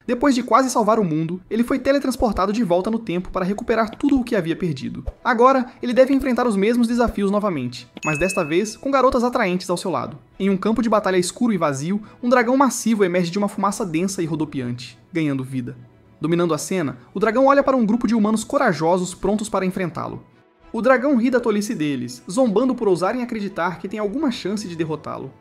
Depois de quase salvar o mundo, ele foi teletransportado de volta no tempo para recuperar tudo o que havia perdido. Agora, ele deve enfrentar os mesmos desafios novamente, mas desta vez com garotas atraentes ao seu lado. Em um campo de batalha escuro e vazio, um dragão massivo emerge de uma fumaça densa e rodopiante, ganhando vida. Dominando a cena, o dragão olha para um grupo de humanos corajosos prontos para enfrentá-lo. O dragão ri da tolice deles, zombando por ousarem acreditar que tem alguma chance de derrotá-lo.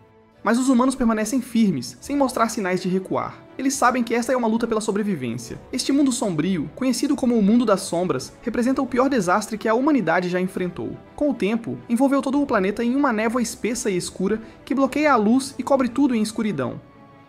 Mas os humanos permanecem firmes, sem mostrar sinais de recuar. Eles sabem que esta é uma luta pela sobrevivência. Este mundo sombrio, conhecido como o Mundo das Sombras, representa o pior desastre que a humanidade já enfrentou. Com o tempo, envolveu todo o planeta em uma névoa espessa e escura que bloqueia a luz e cobre tudo em escuridão.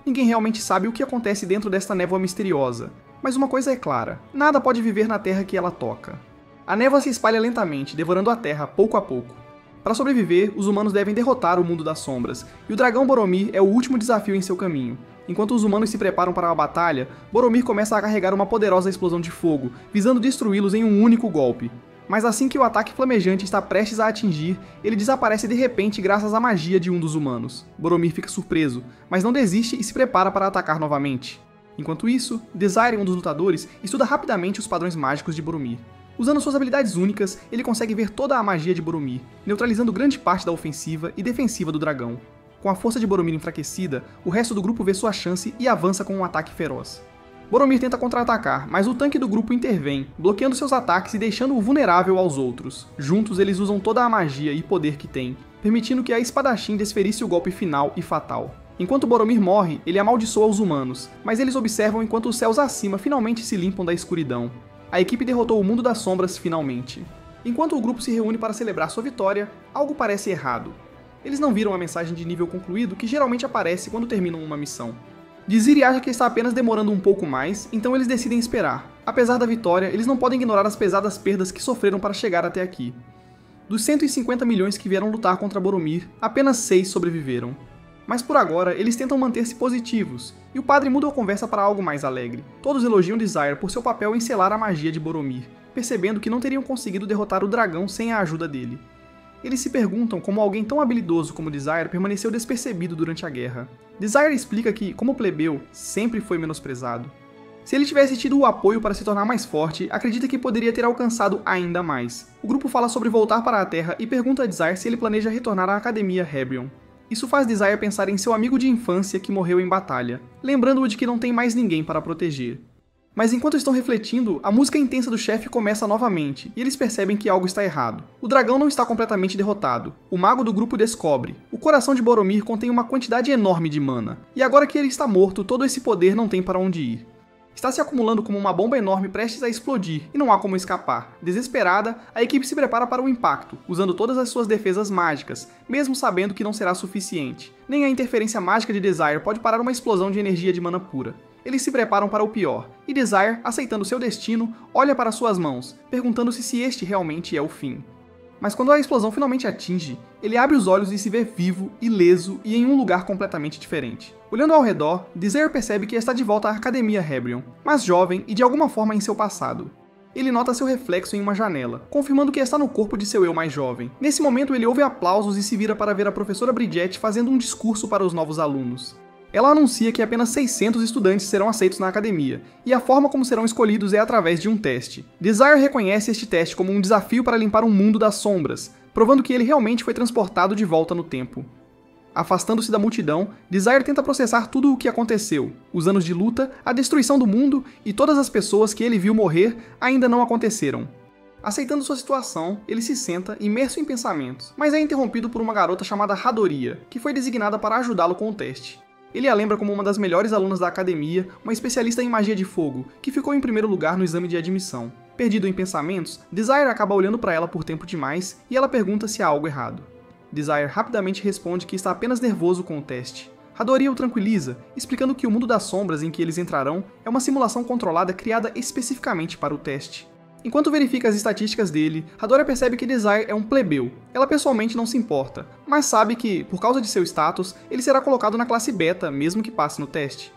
Ninguém realmente sabe o que acontece dentro desta névoa misteriosa, mas uma coisa é clara: nada pode viver na terra que ela toca. A névoa se espalha lentamente, devorando a terra pouco a pouco. Para sobreviver, os humanos devem derrotar o Mundo das Sombras, e o dragão Boromir é o último desafio em seu caminho. Enquanto os humanos se preparam para a batalha, Boromir começa a carregar uma poderosa explosão de fogo, visando destruí-los em um único golpe. Mas assim que o ataque flamejante está prestes a atingir, ele desaparece de repente graças à magia de um dos humanos. Boromir fica surpreso, mas não desiste e se prepara para atacar novamente. Enquanto isso, Desire, um dos lutadores, estuda rapidamente os padrões mágicos de Boromir. Usando suas habilidades únicas, ele consegue ver toda a magia de Boromir, neutralizando grande parte da ofensiva e defensiva do dragão. Com a força de Boromir enfraquecida, o resto do grupo vê sua chance e avança com um ataque feroz. Boromir tenta contra-atacar, mas o tanque do grupo intervém, bloqueando seus ataques e deixando-o vulnerável aos outros. Juntos, eles usam toda a magia e poder que têm, permitindo que a espadachim desferisse o golpe final e fatal. Enquanto Boromir morre, ele amaldiçoa os humanos, mas eles observam enquanto os céus acima finalmente se limpam da escuridão. A equipe derrotou o Mundo das Sombras finalmente. Enquanto o grupo se reúne para celebrar sua vitória, algo parece errado. Eles não viram a mensagem de nível concluído que geralmente aparece quando terminam uma missão. Diziri acha que está apenas demorando um pouco mais, então eles decidem esperar. Apesar da vitória, eles não podem ignorar as pesadas perdas que sofreram para chegar até aqui. Dos 150 milhões que vieram lutar contra Boromir, apenas 6 sobreviveram. Mas por agora, eles tentam manter-se positivos, e o padre muda a conversa para algo mais alegre. Todos elogiam Desire por seu papel em selar a magia de Boromir, percebendo que não teriam conseguido derrotar o dragão sem a ajuda dele. Eles se perguntam como alguém tão habilidoso como Desire permaneceu despercebido durante a guerra. Desire explica que, como plebeu, sempre foi menosprezado. Se ele tivesse tido o apoio para se tornar mais forte, acredita que poderia ter alcançado ainda mais. O grupo fala sobre voltar para a Terra e pergunta a Desire se ele planeja retornar à Academia Hebrion. Isso faz Desire pensar em seu amigo de infância que morreu em batalha, lembrando-o de que não tem mais ninguém para proteger. Mas enquanto estão refletindo, a música intensa do chefe começa novamente, e eles percebem que algo está errado. O dragão não está completamente derrotado. O mago do grupo descobre. O coração de Boromir contém uma quantidade enorme de mana, e agora que ele está morto, todo esse poder não tem para onde ir. Está se acumulando como uma bomba enorme prestes a explodir, e não há como escapar. Desesperada, a equipe se prepara para o impacto, usando todas as suas defesas mágicas, mesmo sabendo que não será suficiente. Nem a interferência mágica de Desire pode parar uma explosão de energia de mana pura. Eles se preparam para o pior, e Desire, aceitando seu destino, olha para suas mãos, perguntando-se se este realmente é o fim. Mas quando a explosão finalmente atinge, ele abre os olhos e se vê vivo, ileso e em um lugar completamente diferente. Olhando ao redor, Desire percebe que está de volta à Academia Hebrion, mas jovem e de alguma forma em seu passado. Ele nota seu reflexo em uma janela, confirmando que está no corpo de seu eu mais jovem. Nesse momento ele ouve aplausos e se vira para ver a professora Bridget fazendo um discurso para os novos alunos. Ela anuncia que apenas 600 estudantes serão aceitos na academia, e a forma como serão escolhidos é através de um teste. Desire reconhece este teste como um desafio para limpar um mundo das sombras, provando que ele realmente foi transportado de volta no tempo. Afastando-se da multidão, Desire tenta processar tudo o que aconteceu. Os anos de luta, a destruição do mundo e todas as pessoas que ele viu morrer ainda não aconteceram. Aceitando sua situação, ele se senta, imerso em pensamentos, mas é interrompido por uma garota chamada Hadoria, que foi designada para ajudá-lo com o teste. Ele a lembra como uma das melhores alunas da academia, uma especialista em magia de fogo, que ficou em primeiro lugar no exame de admissão. Perdido em pensamentos, Desire acaba olhando para ela por tempo demais e ela pergunta se há algo errado. Desire rapidamente responde que está apenas nervoso com o teste. Hadoria o tranquiliza, explicando que o mundo das sombras em que eles entrarão é uma simulação controlada criada especificamente para o teste. Enquanto verifica as estatísticas dele, Hadoria percebe que Desire é um plebeu. Ela pessoalmente não se importa, mas sabe que, por causa de seu status, ele será colocado na classe beta mesmo que passe no teste.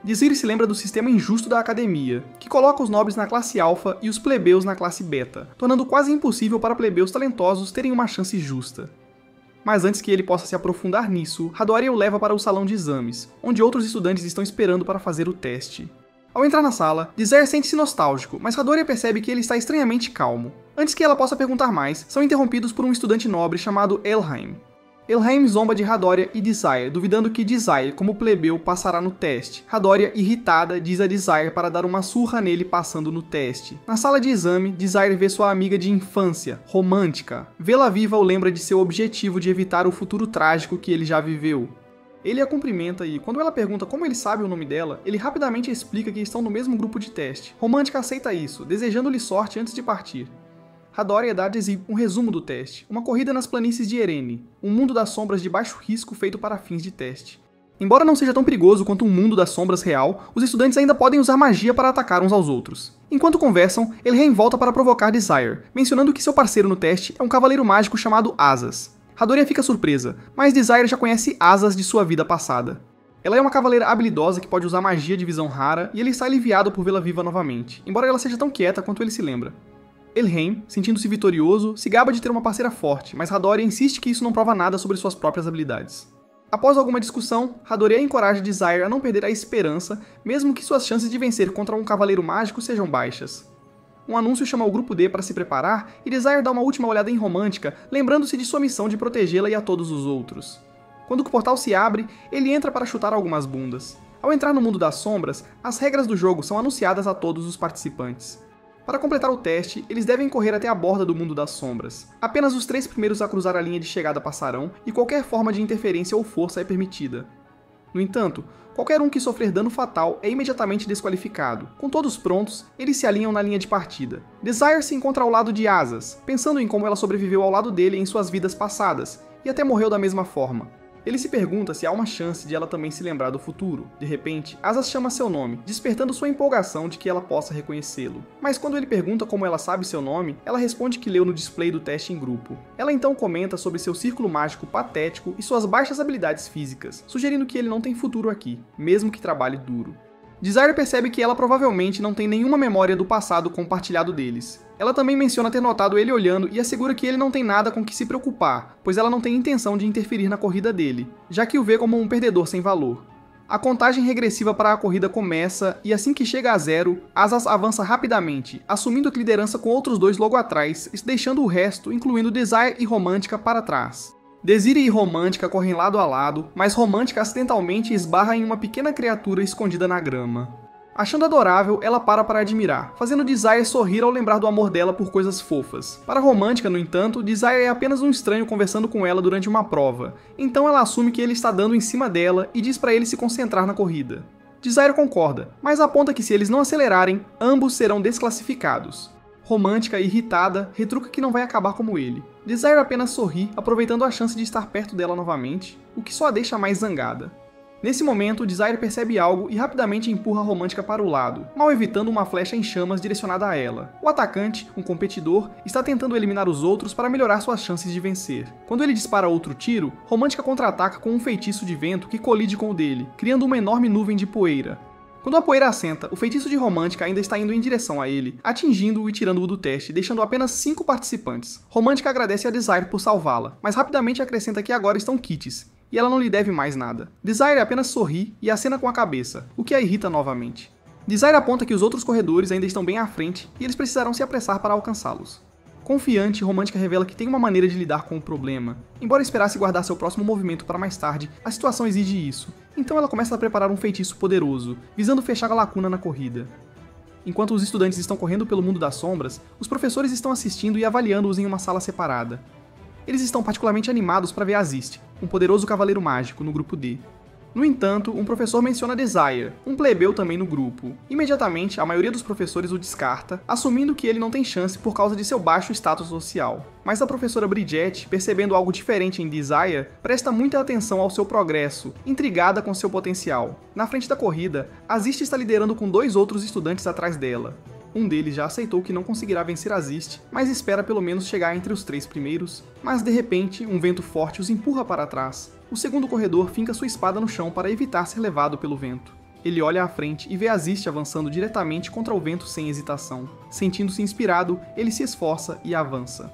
Desire se lembra do sistema injusto da academia, que coloca os nobres na classe alfa e os plebeus na classe beta, tornando quase impossível para plebeus talentosos terem uma chance justa. Mas antes que ele possa se aprofundar nisso, Hadoria o leva para o salão de exames, onde outros estudantes estão esperando para fazer o teste. Ao entrar na sala, Desire sente-se nostálgico, mas Hadoria percebe que ele está estranhamente calmo. Antes que ela possa perguntar mais, são interrompidos por um estudante nobre chamado Elhaim. Elhaim zomba de Hadoria e Desire, duvidando que Desire, como plebeu, passará no teste. Hadoria, irritada, diz a Desire para dar uma surra nele passando no teste. Na sala de exame, Desire vê sua amiga de infância, Romântica. Vê-la viva o lembra de seu objetivo de evitar o futuro trágico que ele já viveu. Ele a cumprimenta e, quando ela pergunta como ele sabe o nome dela, ele rapidamente explica que estão no mesmo grupo de teste. Romântica aceita isso, desejando-lhe sorte antes de partir. Hadoria dá a Desire um resumo do teste, uma corrida nas planícies de Erene, um mundo das sombras de baixo risco feito para fins de teste. Embora não seja tão perigoso quanto um mundo das sombras real, os estudantes ainda podem usar magia para atacar uns aos outros. Enquanto conversam, Elhaim volta para provocar Desire, mencionando que seu parceiro no teste é um cavaleiro mágico chamado Asas. Hadoria fica surpresa, mas Desire já conhece Asas de sua vida passada. Ela é uma cavaleira habilidosa que pode usar magia de visão rara e ele está aliviado por vê-la viva novamente, embora ela seja tão quieta quanto ele se lembra. Elhaim, sentindo-se vitorioso, se gaba de ter uma parceira forte, mas Hadoria insiste que isso não prova nada sobre suas próprias habilidades. Após alguma discussão, Hadoria encoraja Desire a não perder a esperança, mesmo que suas chances de vencer contra um cavaleiro mágico sejam baixas. Um anúncio chama o grupo D para se preparar e Desire dá uma última olhada em Romântica, lembrando-se de sua missão de protegê-la e a todos os outros. Quando o portal se abre, ele entra para chutar algumas bundas. Ao entrar no mundo das sombras, as regras do jogo são anunciadas a todos os participantes. Para completar o teste, eles devem correr até a borda do mundo das sombras. Apenas os 3 primeiros a cruzar a linha de chegada passarão, e qualquer forma de interferência ou força é permitida. No entanto, qualquer um que sofrer dano fatal é imediatamente desqualificado. Com todos prontos, eles se alinham na linha de partida. Desire se encontra ao lado de Asas, pensando em como ela sobreviveu ao lado dele em suas vidas passadas, e até morreu da mesma forma. Ele se pergunta se há uma chance de ela também se lembrar do futuro. De repente, Asas chama seu nome, despertando sua empolgação de que ela possa reconhecê-lo. Mas quando ele pergunta como ela sabe seu nome, ela responde que leu no display do teste em grupo. Ela então comenta sobre seu círculo mágico patético e suas baixas habilidades físicas, sugerindo que ele não tem futuro aqui, mesmo que trabalhe duro. Desire percebe que ela provavelmente não tem nenhuma memória do passado compartilhado deles. Ela também menciona ter notado ele olhando e assegura que ele não tem nada com que se preocupar, pois ela não tem intenção de interferir na corrida dele, já que o vê como um perdedor sem valor. A contagem regressiva para a corrida começa e assim que chega a 0, Asas avança rapidamente, assumindo a liderança com outros 2 logo atrás, deixando o resto, incluindo Desire e Romântica, para trás. Desire e Romântica correm lado a lado, mas Romântica acidentalmente esbarra em uma pequena criatura escondida na grama. Achando adorável, ela para admirar, fazendo Desire sorrir ao lembrar do amor dela por coisas fofas. Para Romântica, no entanto, Desire é apenas um estranho conversando com ela durante uma prova, então ela assume que ele está dando em cima dela e diz para ele se concentrar na corrida. Desire concorda, mas aponta que se eles não acelerarem, ambos serão desclassificados. Romântica, irritada, retruca que não vai acabar como ele. Desire apenas sorri, aproveitando a chance de estar perto dela novamente, o que só a deixa mais zangada. Nesse momento, Desire percebe algo e rapidamente empurra a Romântica para o lado, mal evitando uma flecha em chamas direcionada a ela. O atacante, um competidor, está tentando eliminar os outros para melhorar suas chances de vencer. Quando ele dispara outro tiro, Romântica contra-ataca com um feitiço de vento que colide com o dele, criando uma enorme nuvem de poeira. Quando a poeira assenta, o feitiço de Romântica ainda está indo em direção a ele, atingindo-o e tirando-o do teste, deixando apenas 5 participantes. Romântica agradece a Desire por salvá-la, mas rapidamente acrescenta que agora estão quites, e ela não lhe deve mais nada. Desire apenas sorri e acena com a cabeça, o que a irrita novamente. Desire aponta que os outros corredores ainda estão bem à frente, e eles precisarão se apressar para alcançá-los. Confiante, Romântica revela que tem uma maneira de lidar com o problema. Embora esperasse guardar seu próximo movimento para mais tarde, a situação exige isso, então ela começa a preparar um feitiço poderoso, visando fechar a lacuna na corrida. Enquanto os estudantes estão correndo pelo mundo das sombras, os professores estão assistindo e avaliando-os em uma sala separada. Eles estão particularmente animados para ver Azist, um poderoso cavaleiro mágico, no grupo D. No entanto, um professor menciona Desire, um plebeu também no grupo. Imediatamente, a maioria dos professores o descarta, assumindo que ele não tem chance por causa de seu baixo status social. Mas a professora Bridget, percebendo algo diferente em Desire, presta muita atenção ao seu progresso, intrigada com seu potencial. Na frente da corrida, Azist está liderando com 2 outros estudantes atrás dela. Um deles já aceitou que não conseguirá vencer Azist, mas espera pelo menos chegar entre os 3 primeiros. Mas de repente, um vento forte os empurra para trás. O segundo corredor finca sua espada no chão para evitar ser levado pelo vento. Ele olha à frente e vê Azist avançando diretamente contra o vento sem hesitação. Sentindo-se inspirado, ele se esforça e avança.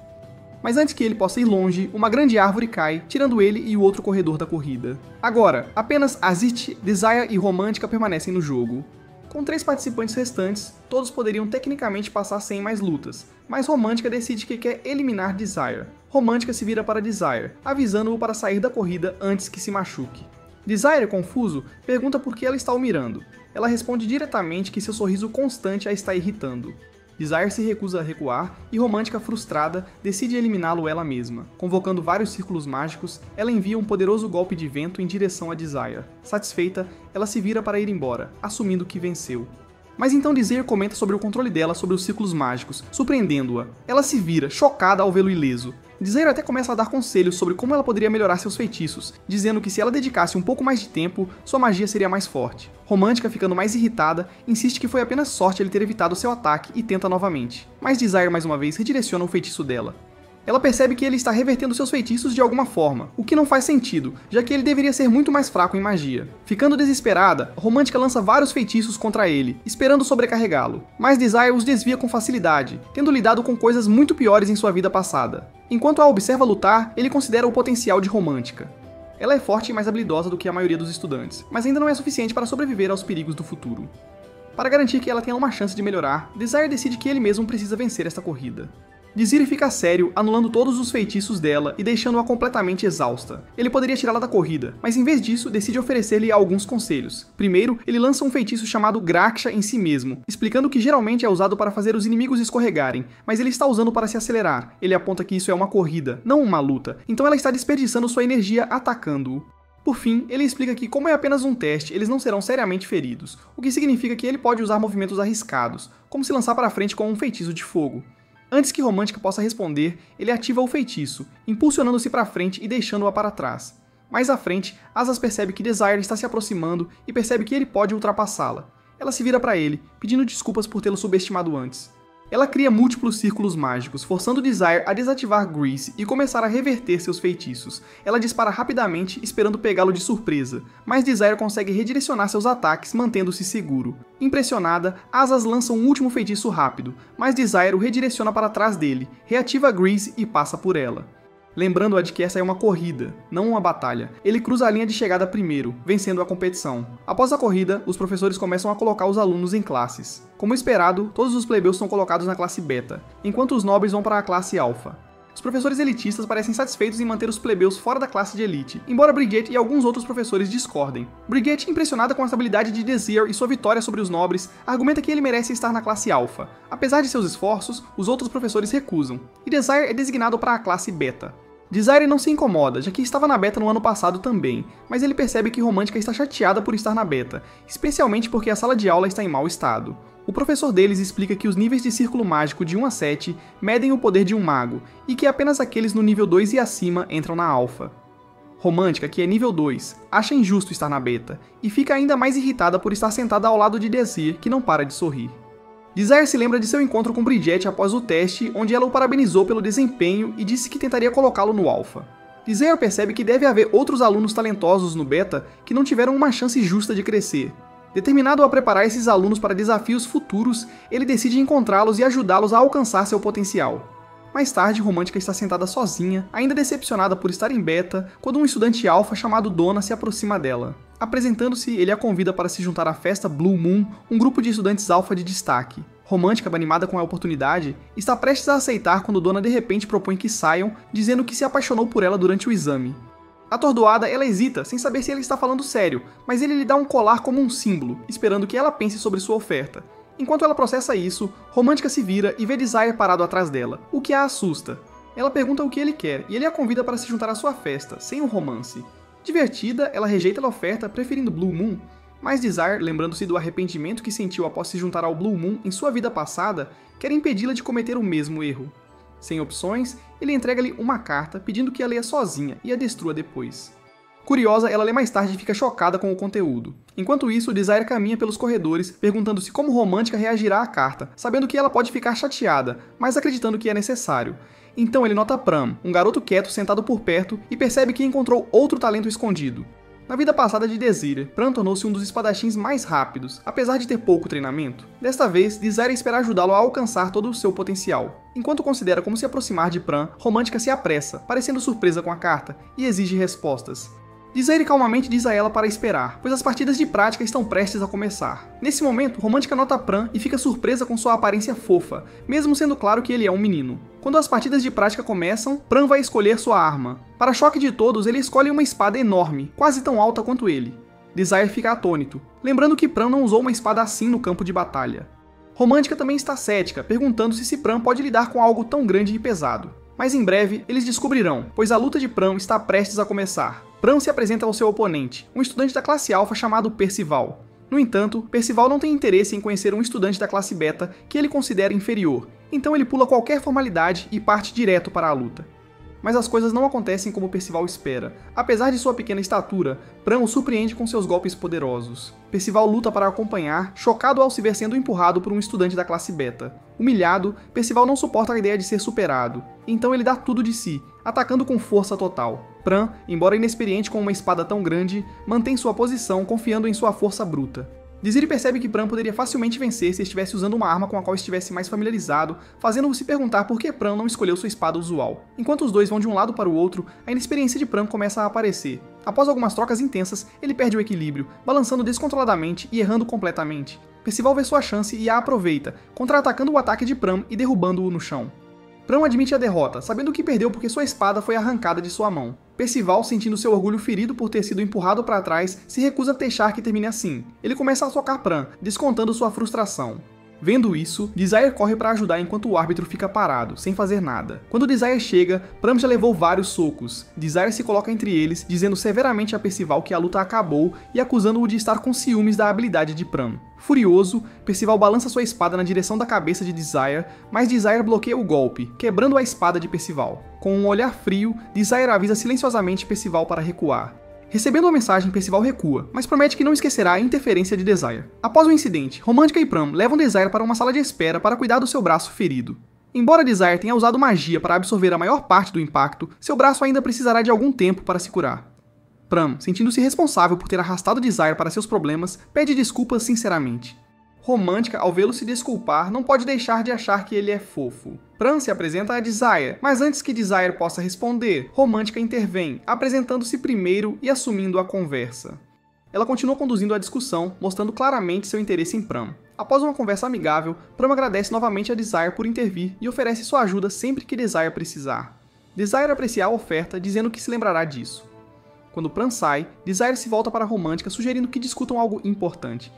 Mas antes que ele possa ir longe, uma grande árvore cai, tirando ele e o outro corredor da corrida. Agora, apenas Azist, Desire e Romântica permanecem no jogo. Com 3 participantes restantes, todos poderiam tecnicamente passar sem mais lutas, mas Romântica decide que quer eliminar Desire. Romântica se vira para Desire, avisando-o para sair da corrida antes que se machuque. Desire, confuso, pergunta por que ela está o mirando. Ela responde diretamente que seu sorriso constante a está irritando. Desire se recusa a recuar e Romântica, frustrada, decide eliminá-lo ela mesma. Convocando vários círculos mágicos, ela envia um poderoso golpe de vento em direção a Desire. Satisfeita, ela se vira para ir embora, assumindo que venceu. Mas então Desire comenta sobre o controle dela sobre os círculos mágicos, surpreendendo-a. Ela se vira, chocada ao vê-lo ileso. Desire até começa a dar conselhos sobre como ela poderia melhorar seus feitiços, dizendo que se ela dedicasse um pouco mais de tempo, sua magia seria mais forte. Romântica, ficando mais irritada, insiste que foi apenas sorte ele ter evitado seu ataque e tenta novamente. Mas Desire mais uma vez redireciona o feitiço dela. Ela percebe que ele está revertendo seus feitiços de alguma forma, o que não faz sentido, já que ele deveria ser muito mais fraco em magia. Ficando desesperada, Romântica lança vários feitiços contra ele, esperando sobrecarregá-lo. Mas Desire os desvia com facilidade, tendo lidado com coisas muito piores em sua vida passada. Enquanto a observa lutar, ele considera o potencial de Romântica. Ela é forte e mais habilidosa do que a maioria dos estudantes, mas ainda não é suficiente para sobreviver aos perigos do futuro. Para garantir que ela tenha uma chance de melhorar, Desire decide que ele mesmo precisa vencer esta corrida. Desire fica sério, anulando todos os feitiços dela e deixando-a completamente exausta. Ele poderia tirá-la da corrida, mas em vez disso, decide oferecer-lhe alguns conselhos. Primeiro, ele lança um feitiço chamado Graxa em si mesmo, explicando que geralmente é usado para fazer os inimigos escorregarem, mas ele está usando para se acelerar. Ele aponta que isso é uma corrida, não uma luta, então ela está desperdiçando sua energia atacando-o. Por fim, ele explica que, como é apenas um teste, eles não serão seriamente feridos, o que significa que ele pode usar movimentos arriscados, como se lançar para frente com um feitiço de fogo. Antes que Romântica possa responder, ele ativa o feitiço, impulsionando-se para frente e deixando-a para trás. Mais à frente, Asas percebe que Desire está se aproximando e percebe que ele pode ultrapassá-la. Ela se vira para ele, pedindo desculpas por tê-lo subestimado antes. Ela cria múltiplos círculos mágicos, forçando Desire a desativar Grease e começar a reverter seus feitiços. Ela dispara rapidamente, esperando pegá-lo de surpresa, mas Desire consegue redirecionar seus ataques, mantendo-se seguro. Impressionada, Asas lança um último feitiço rápido, mas Desire o redireciona para trás dele, reativa Grease e passa por ela. Lembrando-a de que essa é uma corrida, não uma batalha. Ele cruza a linha de chegada primeiro, vencendo a competição. Após a corrida, os professores começam a colocar os alunos em classes. Como esperado, todos os plebeus são colocados na classe beta, enquanto os nobres vão para a classe alfa. Os professores elitistas parecem satisfeitos em manter os plebeus fora da classe de elite, embora Brigitte e alguns outros professores discordem. Brigitte, impressionada com a estabilidade de Desire e sua vitória sobre os nobres, argumenta que ele merece estar na classe alfa. Apesar de seus esforços, os outros professores recusam, e Desire é designado para a classe beta. Desire não se incomoda, já que estava na beta no ano passado também, mas ele percebe que Romântica está chateada por estar na beta, especialmente porque a sala de aula está em mau estado. O professor deles explica que os níveis de círculo mágico de 1 a 7 medem o poder de um mago, e que apenas aqueles no nível 2 e acima entram na alfa. Romântica, que é nível 2, acha injusto estar na beta, e fica ainda mais irritada por estar sentada ao lado de Desire, que não para de sorrir. Desire se lembra de seu encontro com Brigitte após o teste, onde ela o parabenizou pelo desempenho e disse que tentaria colocá-lo no alfa. Desire percebe que deve haver outros alunos talentosos no beta que não tiveram uma chance justa de crescer. Determinado a preparar esses alunos para desafios futuros, ele decide encontrá-los e ajudá-los a alcançar seu potencial. Mais tarde, Romântica está sentada sozinha, ainda decepcionada por estar em beta, quando um estudante alfa chamado Dona se aproxima dela. Apresentando-se, ele a convida para se juntar à festa Blue Moon, um grupo de estudantes alfa de destaque. Romântica, animada com a oportunidade, está prestes a aceitar quando Dona de repente propõe que saiam, dizendo que se apaixonou por ela durante o exame. Atordoada, ela hesita, sem saber se ele está falando sério, mas ele lhe dá um colar como um símbolo, esperando que ela pense sobre sua oferta. Enquanto ela processa isso, Romântica se vira e vê Desire parado atrás dela, o que a assusta. Ela pergunta o que ele quer e ele a convida para se juntar à sua festa, sem um romance. Divertida, ela rejeita a oferta, preferindo Blue Moon, mas Desire, lembrando-se do arrependimento que sentiu após se juntar ao Blue Moon em sua vida passada, quer impedi-la de cometer o mesmo erro. Sem opções, ele entrega-lhe uma carta pedindo que a leia sozinha e a destrua depois. Curiosa, ela lê mais tarde e fica chocada com o conteúdo. Enquanto isso, Desire caminha pelos corredores, perguntando-se como Romântica reagirá à carta, sabendo que ela pode ficar chateada, mas acreditando que é necessário. Então ele nota Pram, um garoto quieto sentado por perto, e percebe que encontrou outro talento escondido. Na vida passada de Desire, Pram tornou-se um dos espadachins mais rápidos, apesar de ter pouco treinamento. Desta vez, Desire espera ajudá-lo a alcançar todo o seu potencial. Enquanto considera como se aproximar de Pram, Romântica se apressa, parecendo surpresa com a carta, e exige respostas. Desire calmamente diz a ela para esperar, pois as partidas de prática estão prestes a começar. Nesse momento, Romântica nota Pran e fica surpresa com sua aparência fofa, mesmo sendo claro que ele é um menino. Quando as partidas de prática começam, Pran vai escolher sua arma. Para choque de todos, ele escolhe uma espada enorme, quase tão alta quanto ele. Desire fica atônito, lembrando que Pran não usou uma espada assim no campo de batalha. Romântica também está cética, perguntando-se se Pran pode lidar com algo tão grande e pesado. Mas em breve, eles descobrirão, pois a luta de Pran está prestes a começar. Pran se apresenta ao seu oponente, um estudante da classe Alpha chamado Percival. No entanto, Percival não tem interesse em conhecer um estudante da classe Beta que ele considera inferior, então ele pula qualquer formalidade e parte direto para a luta. Mas as coisas não acontecem como Percival espera. Apesar de sua pequena estatura, Pran o surpreende com seus golpes poderosos. Percival luta para acompanhar, chocado ao se ver sendo empurrado por um estudante da classe Beta. Humilhado, Percival não suporta a ideia de ser superado, então ele dá tudo de si, atacando com força total. Pran, embora inexperiente com uma espada tão grande, mantém sua posição confiando em sua força bruta. Desire percebe que Pran poderia facilmente vencer se estivesse usando uma arma com a qual estivesse mais familiarizado, fazendo-o se perguntar por que Pran não escolheu sua espada usual. Enquanto os dois vão de um lado para o outro, a inexperiência de Pran começa a aparecer. Após algumas trocas intensas, ele perde o equilíbrio, balançando descontroladamente e errando completamente. Percival vê sua chance e a aproveita, contra-atacando o ataque de Pran e derrubando-o no chão. Pran admite a derrota, sabendo que perdeu porque sua espada foi arrancada de sua mão. Percival, sentindo seu orgulho ferido por ter sido empurrado para trás, se recusa a deixar que termine assim. Ele começa a socar Pran, descontando sua frustração. Vendo isso, Desire corre para ajudar enquanto o árbitro fica parado, sem fazer nada. Quando Desire chega, Pran já levou vários socos. Desire se coloca entre eles, dizendo severamente a Percival que a luta acabou e acusando-o de estar com ciúmes da habilidade de Pran. Furioso, Percival balança sua espada na direção da cabeça de Desire, mas Desire bloqueia o golpe, quebrando a espada de Percival. Com um olhar frio, Desire avisa silenciosamente Percival para recuar. Recebendo a mensagem, Percival recua, mas promete que não esquecerá a interferência de Desire. Após o incidente, Romântica e Pran levam Desire para uma sala de espera para cuidar do seu braço ferido. Embora Desire tenha usado magia para absorver a maior parte do impacto, seu braço ainda precisará de algum tempo para se curar. Pran, sentindo-se responsável por ter arrastado Desire para seus problemas, pede desculpas sinceramente. Romântica, ao vê-lo se desculpar, não pode deixar de achar que ele é fofo. Pran se apresenta a Desire, mas antes que Desire possa responder, Romântica intervém, apresentando-se primeiro e assumindo a conversa. Ela continua conduzindo a discussão, mostrando claramente seu interesse em Pran. Após uma conversa amigável, Pran agradece novamente a Desire por intervir e oferece sua ajuda sempre que Desire precisar. Desire aprecia a oferta, dizendo que se lembrará disso. Quando Pran sai, Desire se volta para Romântica, sugerindo que discutam algo importante.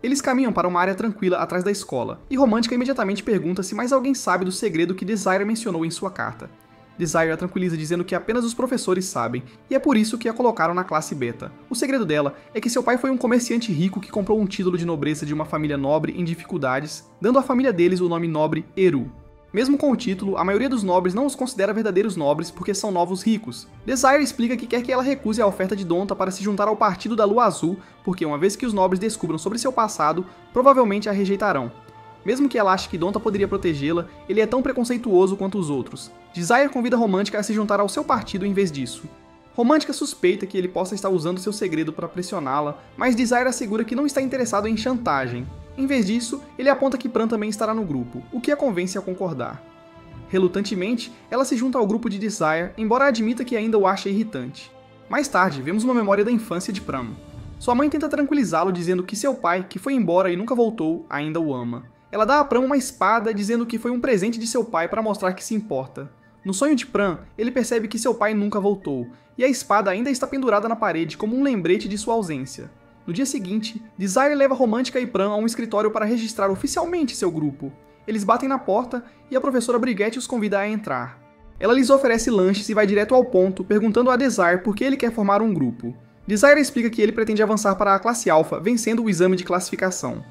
Eles caminham para uma área tranquila atrás da escola, e Romântica imediatamente pergunta se mais alguém sabe do segredo que Desire mencionou em sua carta. Desire a tranquiliza dizendo que apenas os professores sabem, e é por isso que a colocaram na classe Beta. O segredo dela é que seu pai foi um comerciante rico que comprou um título de nobreza de uma família nobre em dificuldades, dando à família deles o nome nobre Eru. Mesmo com o título, a maioria dos nobres não os considera verdadeiros nobres porque são novos ricos. Desire explica que quer que ela recuse a oferta de Donta para se juntar ao Partido da Lua Azul, porque uma vez que os nobres descubram sobre seu passado, provavelmente a rejeitarão. Mesmo que ela ache que Donta poderia protegê-la, ele é tão preconceituoso quanto os outros. Desire convida Romântica a se juntar ao seu partido em vez disso. Romântica suspeita que ele possa estar usando seu segredo para pressioná-la, mas Desire assegura que não está interessado em chantagem. Em vez disso, ele aponta que Pran também estará no grupo, o que a convence a concordar. Relutantemente, ela se junta ao grupo de Desire, embora admita que ainda o acha irritante. Mais tarde, vemos uma memória da infância de Pran. Sua mãe tenta tranquilizá-lo dizendo que seu pai, que foi embora e nunca voltou, ainda o ama. Ela dá a Pran uma espada dizendo que foi um presente de seu pai para mostrar que se importa. No sonho de Pran, ele percebe que seu pai nunca voltou, e a espada ainda está pendurada na parede como um lembrete de sua ausência. No dia seguinte, Desire leva Romântica e Pran a um escritório para registrar oficialmente seu grupo. Eles batem na porta e a professora Brigitte os convida a entrar. Ela lhes oferece lanches e vai direto ao ponto, perguntando a Desire por que ele quer formar um grupo. Desire explica que ele pretende avançar para a classe Alpha, vencendo o exame de classificação.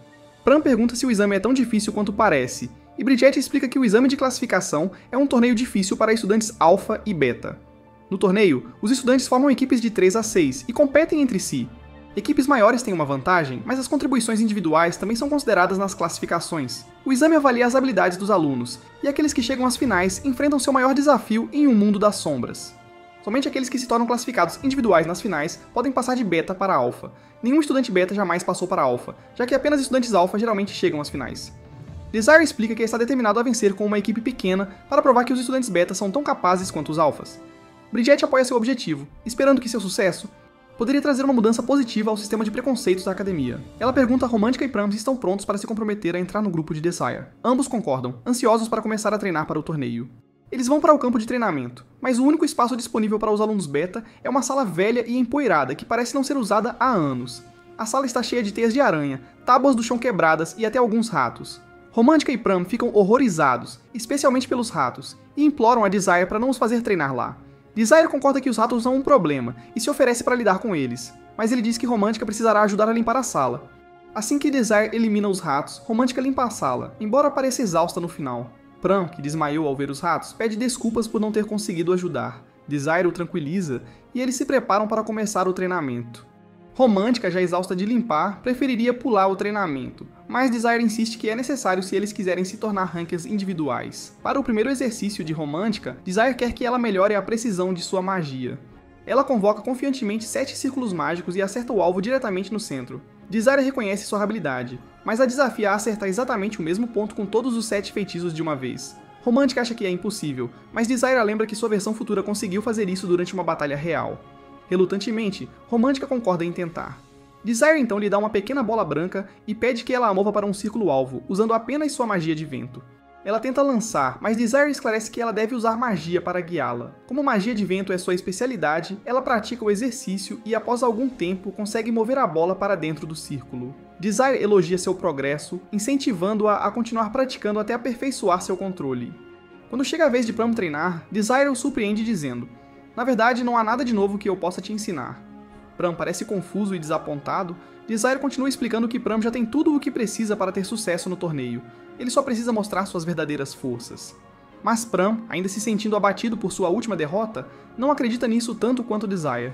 Pran pergunta se o exame é tão difícil quanto parece, e Brigitte explica que o exame de classificação é um torneio difícil para estudantes Alpha e Beta. No torneio, os estudantes formam equipes de 3 a 6 e competem entre si. Equipes maiores têm uma vantagem, mas as contribuições individuais também são consideradas nas classificações. O exame avalia as habilidades dos alunos, e aqueles que chegam às finais enfrentam seu maior desafio em um mundo das sombras. Somente aqueles que se tornam classificados individuais nas finais podem passar de Beta para Alpha. Nenhum estudante Beta jamais passou para Alpha, já que apenas estudantes Alpha geralmente chegam às finais. Desire explica que está determinado a vencer com uma equipe pequena para provar que os estudantes Beta são tão capazes quanto os Alphas. Brigitte apoia seu objetivo, esperando que seu sucesso Poderia trazer uma mudança positiva ao sistema de preconceitos da academia. Ela pergunta a Romântica e Pram se estão prontos para se comprometer a entrar no grupo de Desire. Ambos concordam, ansiosos para começar a treinar para o torneio. Eles vão para o campo de treinamento, mas o único espaço disponível para os alunos beta é uma sala velha e empoeirada que parece não ser usada há anos. A sala está cheia de teias de aranha, tábuas do chão quebradas e até alguns ratos. Romântica e Pram ficam horrorizados, especialmente pelos ratos, e imploram a Desire para não os fazer treinar lá. Desire concorda que os ratos são um problema e se oferece para lidar com eles, mas ele diz que Romântica precisará ajudar a limpar a sala. Assim que Desire elimina os ratos, Romântica limpa a sala, embora pareça exausta no final. Pram, que desmaiou ao ver os ratos, pede desculpas por não ter conseguido ajudar. Desire o tranquiliza e eles se preparam para começar o treinamento. Romântica, já exausta de limpar, preferiria pular o treinamento, mas Desire insiste que é necessário se eles quiserem se tornar rankings individuais. Para o primeiro exercício de Romântica, Desire quer que ela melhore a precisão de sua magia. Ela convoca confiantemente 7 círculos mágicos e acerta o alvo diretamente no centro. Desire reconhece sua habilidade, mas a desafia a acertar exatamente o mesmo ponto com todos os 7 feitiços de uma vez. Romântica acha que é impossível, mas Desire lembra que sua versão futura conseguiu fazer isso durante uma batalha real. Relutantemente, Romântica concorda em tentar. Desire então lhe dá uma pequena bola branca e pede que ela a mova para um círculo-alvo, usando apenas sua magia de vento. Ela tenta lançar, mas Desire esclarece que ela deve usar magia para guiá-la. Como magia de vento é sua especialidade, ela pratica o exercício e após algum tempo consegue mover a bola para dentro do círculo. Desire elogia seu progresso, incentivando-a a continuar praticando até aperfeiçoar seu controle. Quando chega a vez de Pram treinar, Desire o surpreende dizendo: "Na verdade, não há nada de novo que eu possa te ensinar." Pram parece confuso e desapontado. Desire continua explicando que Pram já tem tudo o que precisa para ter sucesso no torneio. Ele só precisa mostrar suas verdadeiras forças. Mas Pram, ainda se sentindo abatido por sua última derrota, não acredita nisso tanto quanto Desire.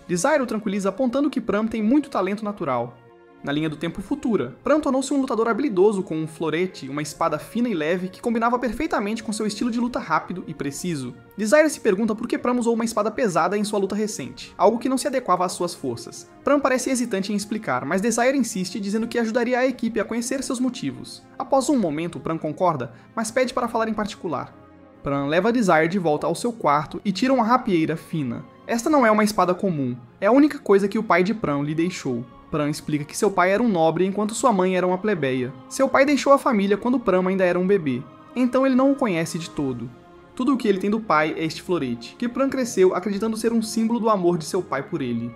Desire o tranquiliza apontando que Pram tem muito talento natural. Na linha do tempo futura, Pram tornou-se um lutador habilidoso com um florete, uma espada fina e leve que combinava perfeitamente com seu estilo de luta rápido e preciso. Desire se pergunta por que Pram usou uma espada pesada em sua luta recente, algo que não se adequava às suas forças. Pram parece hesitante em explicar, mas Desire insiste dizendo que ajudaria a equipe a conhecer seus motivos. Após um momento, Pram concorda, mas pede para falar em particular. Pram leva Desire de volta ao seu quarto e tira uma rapieira fina. Esta não é uma espada comum, é a única coisa que o pai de Pram lhe deixou. Pram explica que seu pai era um nobre enquanto sua mãe era uma plebeia. Seu pai deixou a família quando Pram ainda era um bebê, então ele não o conhece de todo. Tudo o que ele tem do pai é este florete, que Pram cresceu acreditando ser um símbolo do amor de seu pai por ele.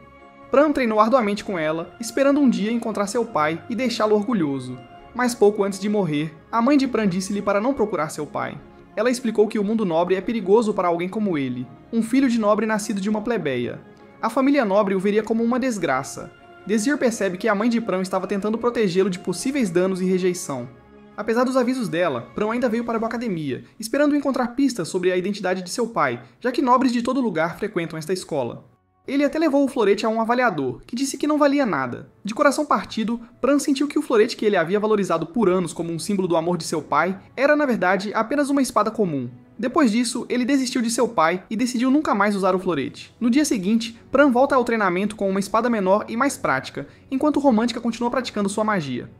Pram treinou arduamente com ela, esperando um dia encontrar seu pai e deixá-lo orgulhoso. Mas pouco antes de morrer, a mãe de Pram disse-lhe para não procurar seu pai. Ela explicou que o mundo nobre é perigoso para alguém como ele, um filho de nobre nascido de uma plebeia. A família nobre o veria como uma desgraça. Desir percebe que a mãe de Pram estava tentando protegê-lo de possíveis danos e rejeição. Apesar dos avisos dela, Pram ainda veio para a academia, esperando encontrar pistas sobre a identidade de seu pai, já que nobres de todo lugar frequentam esta escola. Ele até levou o florete a um avaliador, que disse que não valia nada. De coração partido, Pram sentiu que o florete que ele havia valorizado por anos como um símbolo do amor de seu pai era, na verdade, apenas uma espada comum. Depois disso, ele desistiu de seu pai e decidiu nunca mais usar o florete. No dia seguinte, Pram volta ao treinamento com uma espada menor e mais prática, enquanto Romântica continua praticando sua magia.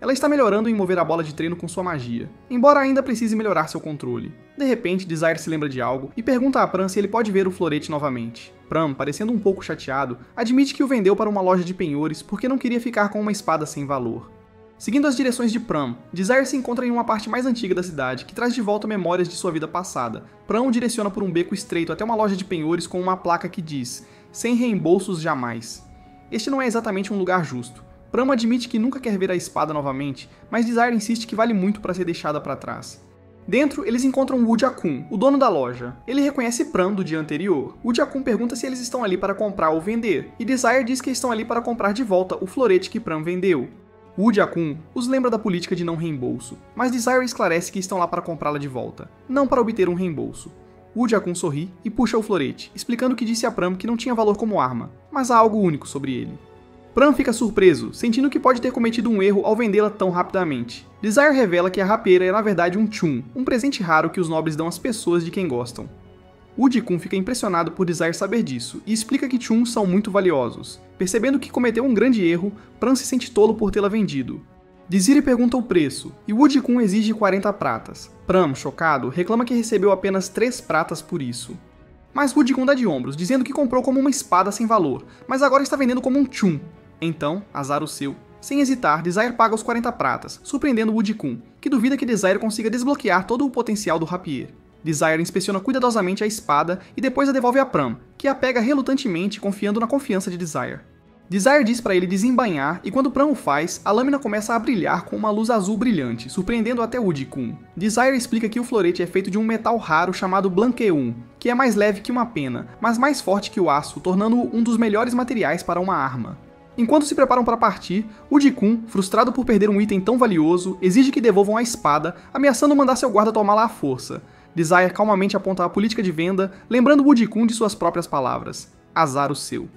Ela está melhorando em mover a bola de treino com sua magia, embora ainda precise melhorar seu controle. De repente, Desire se lembra de algo e pergunta a Pram se ele pode ver o florete novamente. Pram, parecendo um pouco chateado, admite que o vendeu para uma loja de penhores porque não queria ficar com uma espada sem valor. Seguindo as direções de Pram, Desire se encontra em uma parte mais antiga da cidade, que traz de volta memórias de sua vida passada. Pram o direciona por um beco estreito até uma loja de penhores com uma placa que diz: "Sem reembolsos jamais". Este não é exatamente um lugar justo. Pram admite que nunca quer ver a espada novamente, mas Desire insiste que vale muito para ser deixada para trás. Dentro, eles encontram Woo-Ja-Kun, o dono da loja. Ele reconhece Pram do dia anterior. Woo-Ja-Kun pergunta se eles estão ali para comprar ou vender, e Desire diz que estão ali para comprar de volta o florete que Pram vendeu. Woo-Ja-Kun os lembra da política de não reembolso, mas Desire esclarece que estão lá para comprá-la de volta, não para obter um reembolso. Woo-Ja-Kun sorri e puxa o florete, explicando que disse a Pram que não tinha valor como arma, mas há algo único sobre ele. Pram fica surpreso, sentindo que pode ter cometido um erro ao vendê-la tão rapidamente. Desire revela que a rapieira é na verdade um chun, um presente raro que os nobres dão às pessoas de quem gostam. Woo-Ja-Kun fica impressionado por Desire saber disso e explica que chuns são muito valiosos. Percebendo que cometeu um grande erro, Pram se sente tolo por tê-la vendido. Desire pergunta o preço, e Woo-Ja-Kun exige 40 pratas. Pram, chocado, reclama que recebeu apenas 3 pratas por isso. Mas Woo-Ji-Kun dá de ombros, dizendo que comprou como uma espada sem valor, mas agora está vendendo como um chum. Então, azar o seu. Sem hesitar, Desire paga os 40 pratas, surpreendendo Woo-Ji-Kun, que duvida que Desire consiga desbloquear todo o potencial do rapier. Desire inspeciona cuidadosamente a espada e depois a devolve a Pram, que a pega relutantemente, confiando na confiança de Desire. Desire diz para ele desembainhar e quando Pram o faz, a lâmina começa a brilhar com uma luz azul brilhante, surpreendendo até Woo-Ji-Kun. Desire explica que o florete é feito de um metal raro chamado Blanqueum, que é mais leve que uma pena, mas mais forte que o aço, tornando-o um dos melhores materiais para uma arma. Enquanto se preparam para partir, Woo-Ji-Kun, frustrado por perder um item tão valioso, exige que devolvam a espada, ameaçando mandar seu guarda tomá-la à força. Desire calmamente aponta a política de venda, lembrando Woo-Ji-Kun de suas próprias palavras. Azar o seu.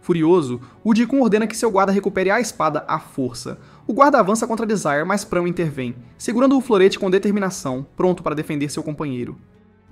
Furioso, Woo-Ji-Kun ordena que seu guarda recupere a espada à força. O guarda avança contra Desire, mas Pram intervém, segurando o florete com determinação, pronto para defender seu companheiro.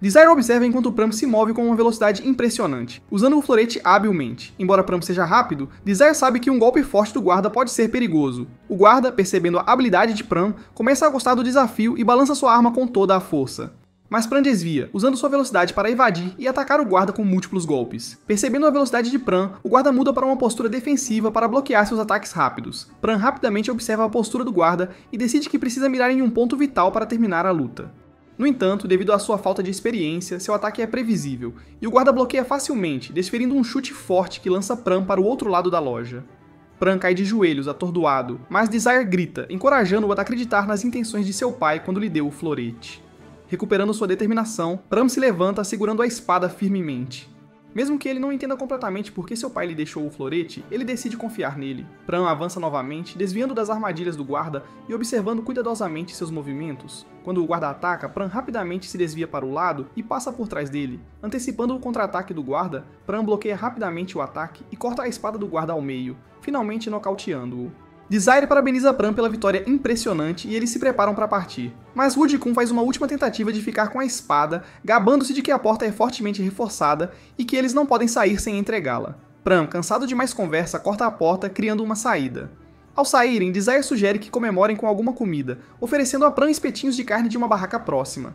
Desire observa enquanto Pram se move com uma velocidade impressionante, usando o florete habilmente. Embora Pram seja rápido, Desire sabe que um golpe forte do guarda pode ser perigoso. O guarda, percebendo a habilidade de Pram, começa a gostar do desafio e balança sua arma com toda a força. Mas Pram desvia, usando sua velocidade para evadir e atacar o guarda com múltiplos golpes. Percebendo a velocidade de Pram, o guarda muda para uma postura defensiva para bloquear seus ataques rápidos. Pram rapidamente observa a postura do guarda e decide que precisa mirar em um ponto vital para terminar a luta. No entanto, devido à sua falta de experiência, seu ataque é previsível, e o guarda bloqueia facilmente, desferindo um chute forte que lança Pram para o outro lado da loja. Pram cai de joelhos, atordoado, mas Desire grita, encorajando-o a acreditar nas intenções de seu pai quando lhe deu o florete. Recuperando sua determinação, Pram se levanta segurando a espada firmemente. Mesmo que ele não entenda completamente por que seu pai lhe deixou o florete, ele decide confiar nele. Pram avança novamente, desviando das armadilhas do guarda e observando cuidadosamente seus movimentos. Quando o guarda ataca, Pram rapidamente se desvia para o lado e passa por trás dele. Antecipando o contra-ataque do guarda, Pram bloqueia rapidamente o ataque e corta a espada do guarda ao meio, finalmente nocauteando-o. Desire parabeniza Pram pela vitória impressionante e eles se preparam para partir. Mas Woo-Ji-Kun faz uma última tentativa de ficar com a espada, gabando-se de que a porta é fortemente reforçada e que eles não podem sair sem entregá-la. Pram, cansado de mais conversa, corta a porta, criando uma saída. Ao saírem, Desire sugere que comemorem com alguma comida, oferecendo a Pram espetinhos de carne de uma barraca próxima.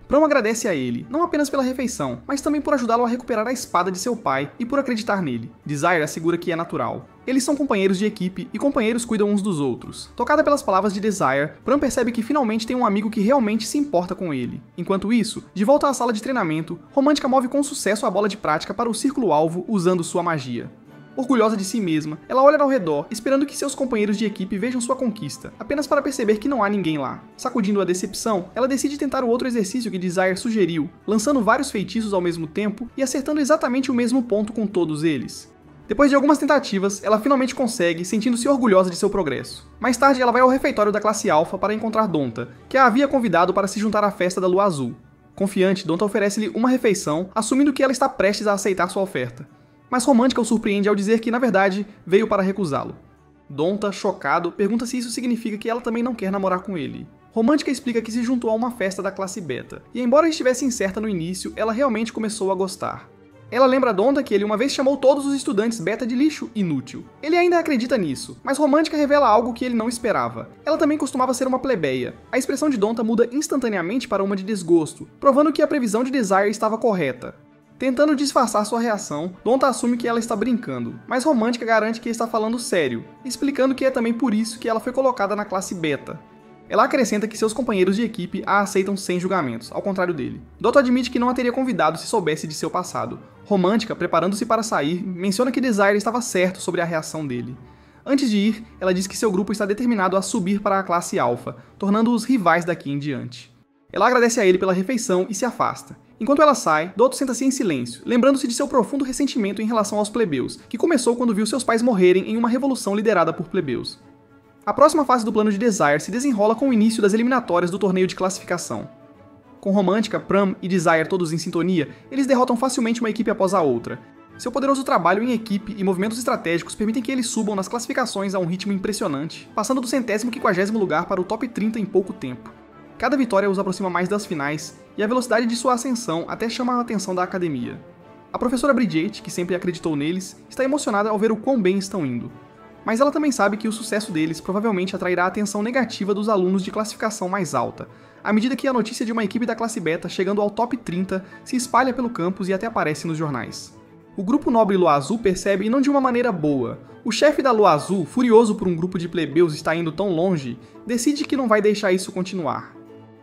Pram agradece a ele, não apenas pela refeição, mas também por ajudá-lo a recuperar a espada de seu pai e por acreditar nele. Desire assegura que é natural. Eles são companheiros de equipe e companheiros cuidam uns dos outros. Tocada pelas palavras de Desire, Pram percebe que finalmente tem um amigo que realmente se importa com ele. Enquanto isso, de volta à sala de treinamento, Romântica move com sucesso a bola de prática para o círculo-alvo usando sua magia. Orgulhosa de si mesma, ela olha ao redor, esperando que seus companheiros de equipe vejam sua conquista, apenas para perceber que não há ninguém lá. Sacudindo a decepção, ela decide tentar o outro exercício que Desire sugeriu, lançando vários feitiços ao mesmo tempo e acertando exatamente o mesmo ponto com todos eles. Depois de algumas tentativas, ela finalmente consegue, sentindo-se orgulhosa de seu progresso. Mais tarde, ela vai ao refeitório da classe Alpha para encontrar Donta, que a havia convidado para se juntar à festa da Lua Azul. Confiante, Donta oferece-lhe uma refeição, assumindo que ela está prestes a aceitar sua oferta. Mas Romântica o surpreende ao dizer que, na verdade, veio para recusá-lo. Donta, chocado, pergunta se isso significa que ela também não quer namorar com ele. Romântica explica que se juntou a uma festa da classe Beta, e embora estivesse incerta no início, ela realmente começou a gostar. Ela lembra a Donta que ele uma vez chamou todos os estudantes Beta de lixo inútil. Ele ainda acredita nisso, mas Romântica revela algo que ele não esperava. Ela também costumava ser uma plebeia. A expressão de Donta muda instantaneamente para uma de desgosto, provando que a previsão de Desire estava correta. Tentando disfarçar sua reação, Donta assume que ela está brincando, mas Romântica garante que está falando sério, explicando que é também por isso que ela foi colocada na classe Beta. Ela acrescenta que seus companheiros de equipe a aceitam sem julgamentos, ao contrário dele. Donta admite que não a teria convidado se soubesse de seu passado. Romântica, preparando-se para sair, menciona que Desire estava certo sobre a reação dele. Antes de ir, ela diz que seu grupo está determinado a subir para a classe Alpha, tornando-os rivais daqui em diante. Ela agradece a ele pela refeição e se afasta. Enquanto ela sai, Doto senta-se em silêncio, lembrando-se de seu profundo ressentimento em relação aos plebeus, que começou quando viu seus pais morrerem em uma revolução liderada por plebeus. A próxima fase do plano de Desire se desenrola com o início das eliminatórias do torneio de classificação. Com Romântica, Pram e Desire todos em sintonia, eles derrotam facilmente uma equipe após a outra. Seu poderoso trabalho em equipe e movimentos estratégicos permitem que eles subam nas classificações a um ritmo impressionante, passando do 150º lugar para o top 30 em pouco tempo. Cada vitória os aproxima mais das finais, e a velocidade de sua ascensão até chama a atenção da academia. A professora Bridget, que sempre acreditou neles, está emocionada ao ver o quão bem estão indo. Mas ela também sabe que o sucesso deles provavelmente atrairá a atenção negativa dos alunos de classificação mais alta. à medida que a notícia de uma equipe da classe beta chegando ao top 30 se espalha pelo campus e até aparece nos jornais. O grupo nobre Lua Azul percebe, e não de uma maneira boa. O chefe da Lua Azul, furioso por um grupo de plebeus estar indo tão longe, decide que não vai deixar isso continuar.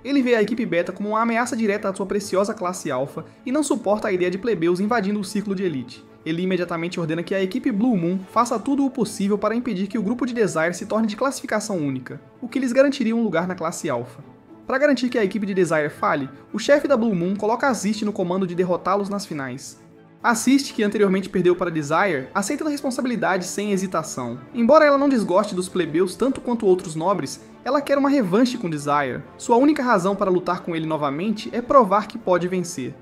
Ele vê a equipe beta como uma ameaça direta à sua preciosa classe alpha e não suporta a ideia de plebeus invadindo o círculo de elite. Ele imediatamente ordena que a equipe Blue Moon faça tudo o possível para impedir que o grupo de Desire se torne de classificação única, o que lhes garantiria um lugar na classe alpha. Para garantir que a equipe de Desire fale, o chefe da Blue Moon coloca Azist no comando de derrotá-los nas finais. Azist, que anteriormente perdeu para Desire, aceita a responsabilidade sem hesitação. Embora ela não desgoste dos plebeus tanto quanto outros nobres, ela quer uma revanche com Desire. Sua única razão para lutar com ele novamente é provar que pode vencer.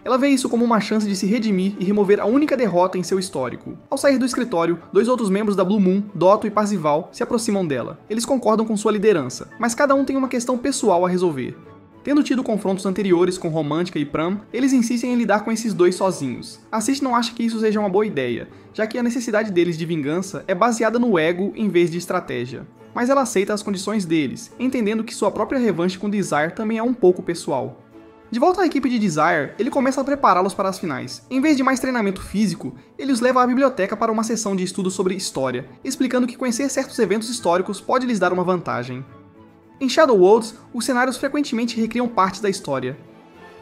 Ela vê isso como uma chance de se redimir e remover a única derrota em seu histórico. Ao sair do escritório, dois outros membros da Blue Moon, Dotto e Parzival, se aproximam dela. Eles concordam com sua liderança, mas cada um tem uma questão pessoal a resolver. Tendo tido confrontos anteriores com Romântica e Pram, eles insistem em lidar com esses dois sozinhos. Assist não acha que isso seja uma boa ideia, já que a necessidade deles de vingança é baseada no ego em vez de estratégia. Mas ela aceita as condições deles, entendendo que sua própria revanche com Desire também é um pouco pessoal. De volta à equipe de Desire, ele começa a prepará-los para as finais. Em vez de mais treinamento físico, ele os leva à biblioteca para uma sessão de estudo sobre história, explicando que conhecer certos eventos históricos pode lhes dar uma vantagem. Em Shadow Worlds, os cenários frequentemente recriam partes da história.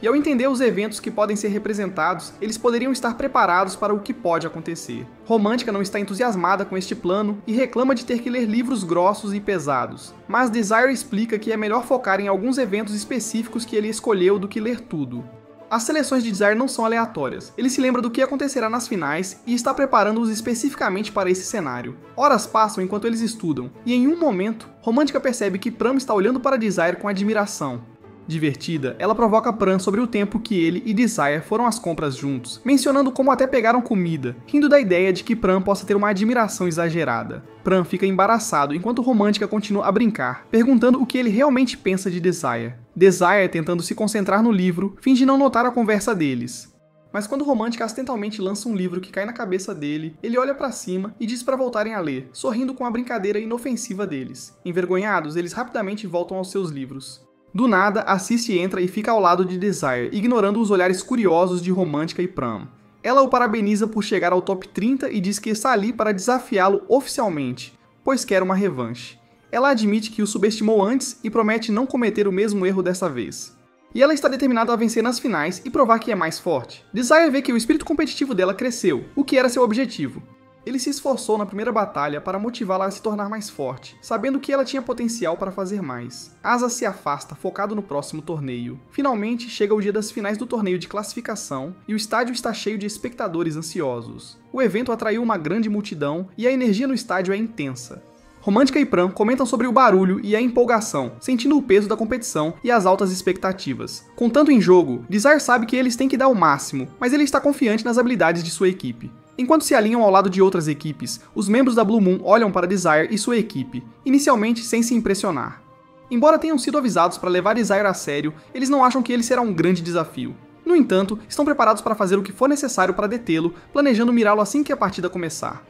E ao entender os eventos que podem ser representados, eles poderiam estar preparados para o que pode acontecer. Romântica não está entusiasmada com este plano e reclama de ter que ler livros grossos e pesados. Mas Desire explica que é melhor focar em alguns eventos específicos que ele escolheu do que ler tudo. As seleções de Desire não são aleatórias. Ele se lembra do que acontecerá nas finais e está preparando-os especificamente para esse cenário. Horas passam enquanto eles estudam, e em um momento, Romântica percebe que Pram está olhando para Desire com admiração. Divertida, ela provoca Pram sobre o tempo que ele e Desire foram às compras juntos, mencionando como até pegaram comida, rindo da ideia de que Pram possa ter uma admiração exagerada. Pram fica embaraçado enquanto Romântica continua a brincar, perguntando o que ele realmente pensa de Desire. Desire, tentando se concentrar no livro, finge não notar a conversa deles. Mas quando Romântica acidentalmente lança um livro que cai na cabeça dele, ele olha pra cima e diz para voltarem a ler, sorrindo com a brincadeira inofensiva deles. Envergonhados, eles rapidamente voltam aos seus livros. Do nada, Assist entra e fica ao lado de Desire, ignorando os olhares curiosos de Romântica e Pram. Ela o parabeniza por chegar ao top 30 e diz que está ali para desafiá-lo oficialmente, pois quer uma revanche. Ela admite que o subestimou antes e promete não cometer o mesmo erro dessa vez. E ela está determinada a vencer nas finais e provar que é mais forte. Desire vê que o espírito competitivo dela cresceu, o que era seu objetivo. Ele se esforçou na primeira batalha para motivá-la a se tornar mais forte, sabendo que ela tinha potencial para fazer mais. Asa se afasta, focado no próximo torneio. Finalmente, chega o dia das finais do torneio de classificação e o estádio está cheio de espectadores ansiosos. O evento atraiu uma grande multidão e a energia no estádio é intensa. Romântica e Pram comentam sobre o barulho e a empolgação, sentindo o peso da competição e as altas expectativas. Com tanto em jogo, Desire sabe que eles têm que dar o máximo, mas ele está confiante nas habilidades de sua equipe. Enquanto se alinham ao lado de outras equipes, os membros da Blue Moon olham para Desire e sua equipe, inicialmente sem se impressionar. Embora tenham sido avisados para levar Desire a sério, eles não acham que ele será um grande desafio. No entanto, estão preparados para fazer o que for necessário para detê-lo, planejando mirá-lo assim que a partida começar.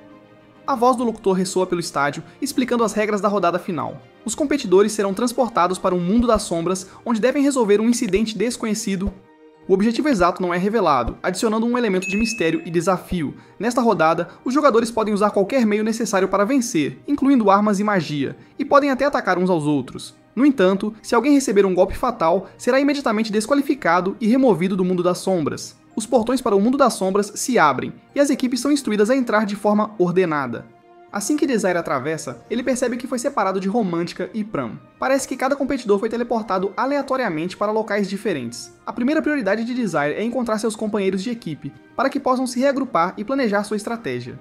A voz do locutor ressoa pelo estádio, explicando as regras da rodada final. Os competidores serão transportados para um mundo das sombras, onde devem resolver um incidente desconhecido. O objetivo exato não é revelado, adicionando um elemento de mistério e desafio. Nesta rodada, os jogadores podem usar qualquer meio necessário para vencer, incluindo armas e magia, e podem até atacar uns aos outros. No entanto, se alguém receber um golpe fatal, será imediatamente desqualificado e removido do mundo das sombras. Os portões para o mundo das sombras se abrem, e as equipes são instruídas a entrar de forma ordenada. Assim que Desire atravessa, ele percebe que foi separado de Romântica e Pram. Parece que cada competidor foi teleportado aleatoriamente para locais diferentes. A primeira prioridade de Desire é encontrar seus companheiros de equipe, para que possam se reagrupar e planejar sua estratégia.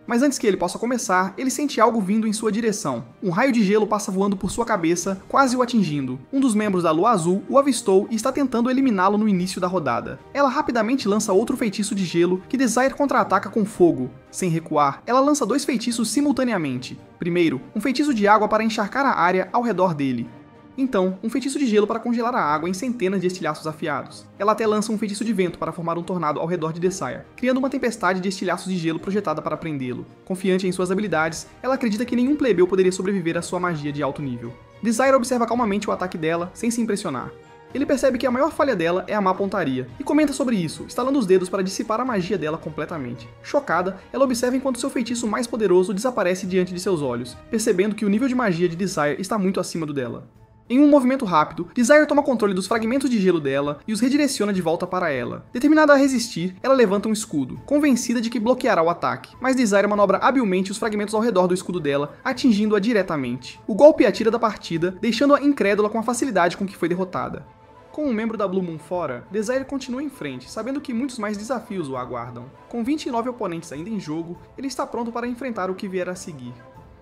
Mas antes que ele possa começar, ele sente algo vindo em sua direção. Um raio de gelo passa voando por sua cabeça, quase o atingindo. Um dos membros da Lua Azul o avistou e está tentando eliminá-lo no início da rodada. Ela rapidamente lança outro feitiço de gelo, que Desire contra-ataca com fogo. Sem recuar, ela lança dois feitiços simultaneamente. Primeiro, um feitiço de água para encharcar a área ao redor dele. Então, um feitiço de gelo para congelar a água em centenas de estilhaços afiados. Ela até lança um feitiço de vento para formar um tornado ao redor de Desire, criando uma tempestade de estilhaços de gelo projetada para prendê-lo. Confiante em suas habilidades, ela acredita que nenhum plebeu poderia sobreviver à sua magia de alto nível. Desire observa calmamente o ataque dela, sem se impressionar. Ele percebe que a maior falha dela é a má pontaria, e comenta sobre isso, estalando os dedos para dissipar a magia dela completamente. Chocada, ela observa enquanto seu feitiço mais poderoso desaparece diante de seus olhos, percebendo que o nível de magia de Desire está muito acima do dela. Em um movimento rápido, Desire toma controle dos fragmentos de gelo dela e os redireciona de volta para ela. Determinada a resistir, ela levanta um escudo, convencida de que bloqueará o ataque, mas Desire manobra habilmente os fragmentos ao redor do escudo dela, atingindo-a diretamente. O golpe a tira da partida, deixando-a incrédula com a facilidade com que foi derrotada. Com um membro da Blue Moon fora, Desire continua em frente, sabendo que muitos mais desafios o aguardam. Com 29 oponentes ainda em jogo, ele está pronto para enfrentar o que vier a seguir.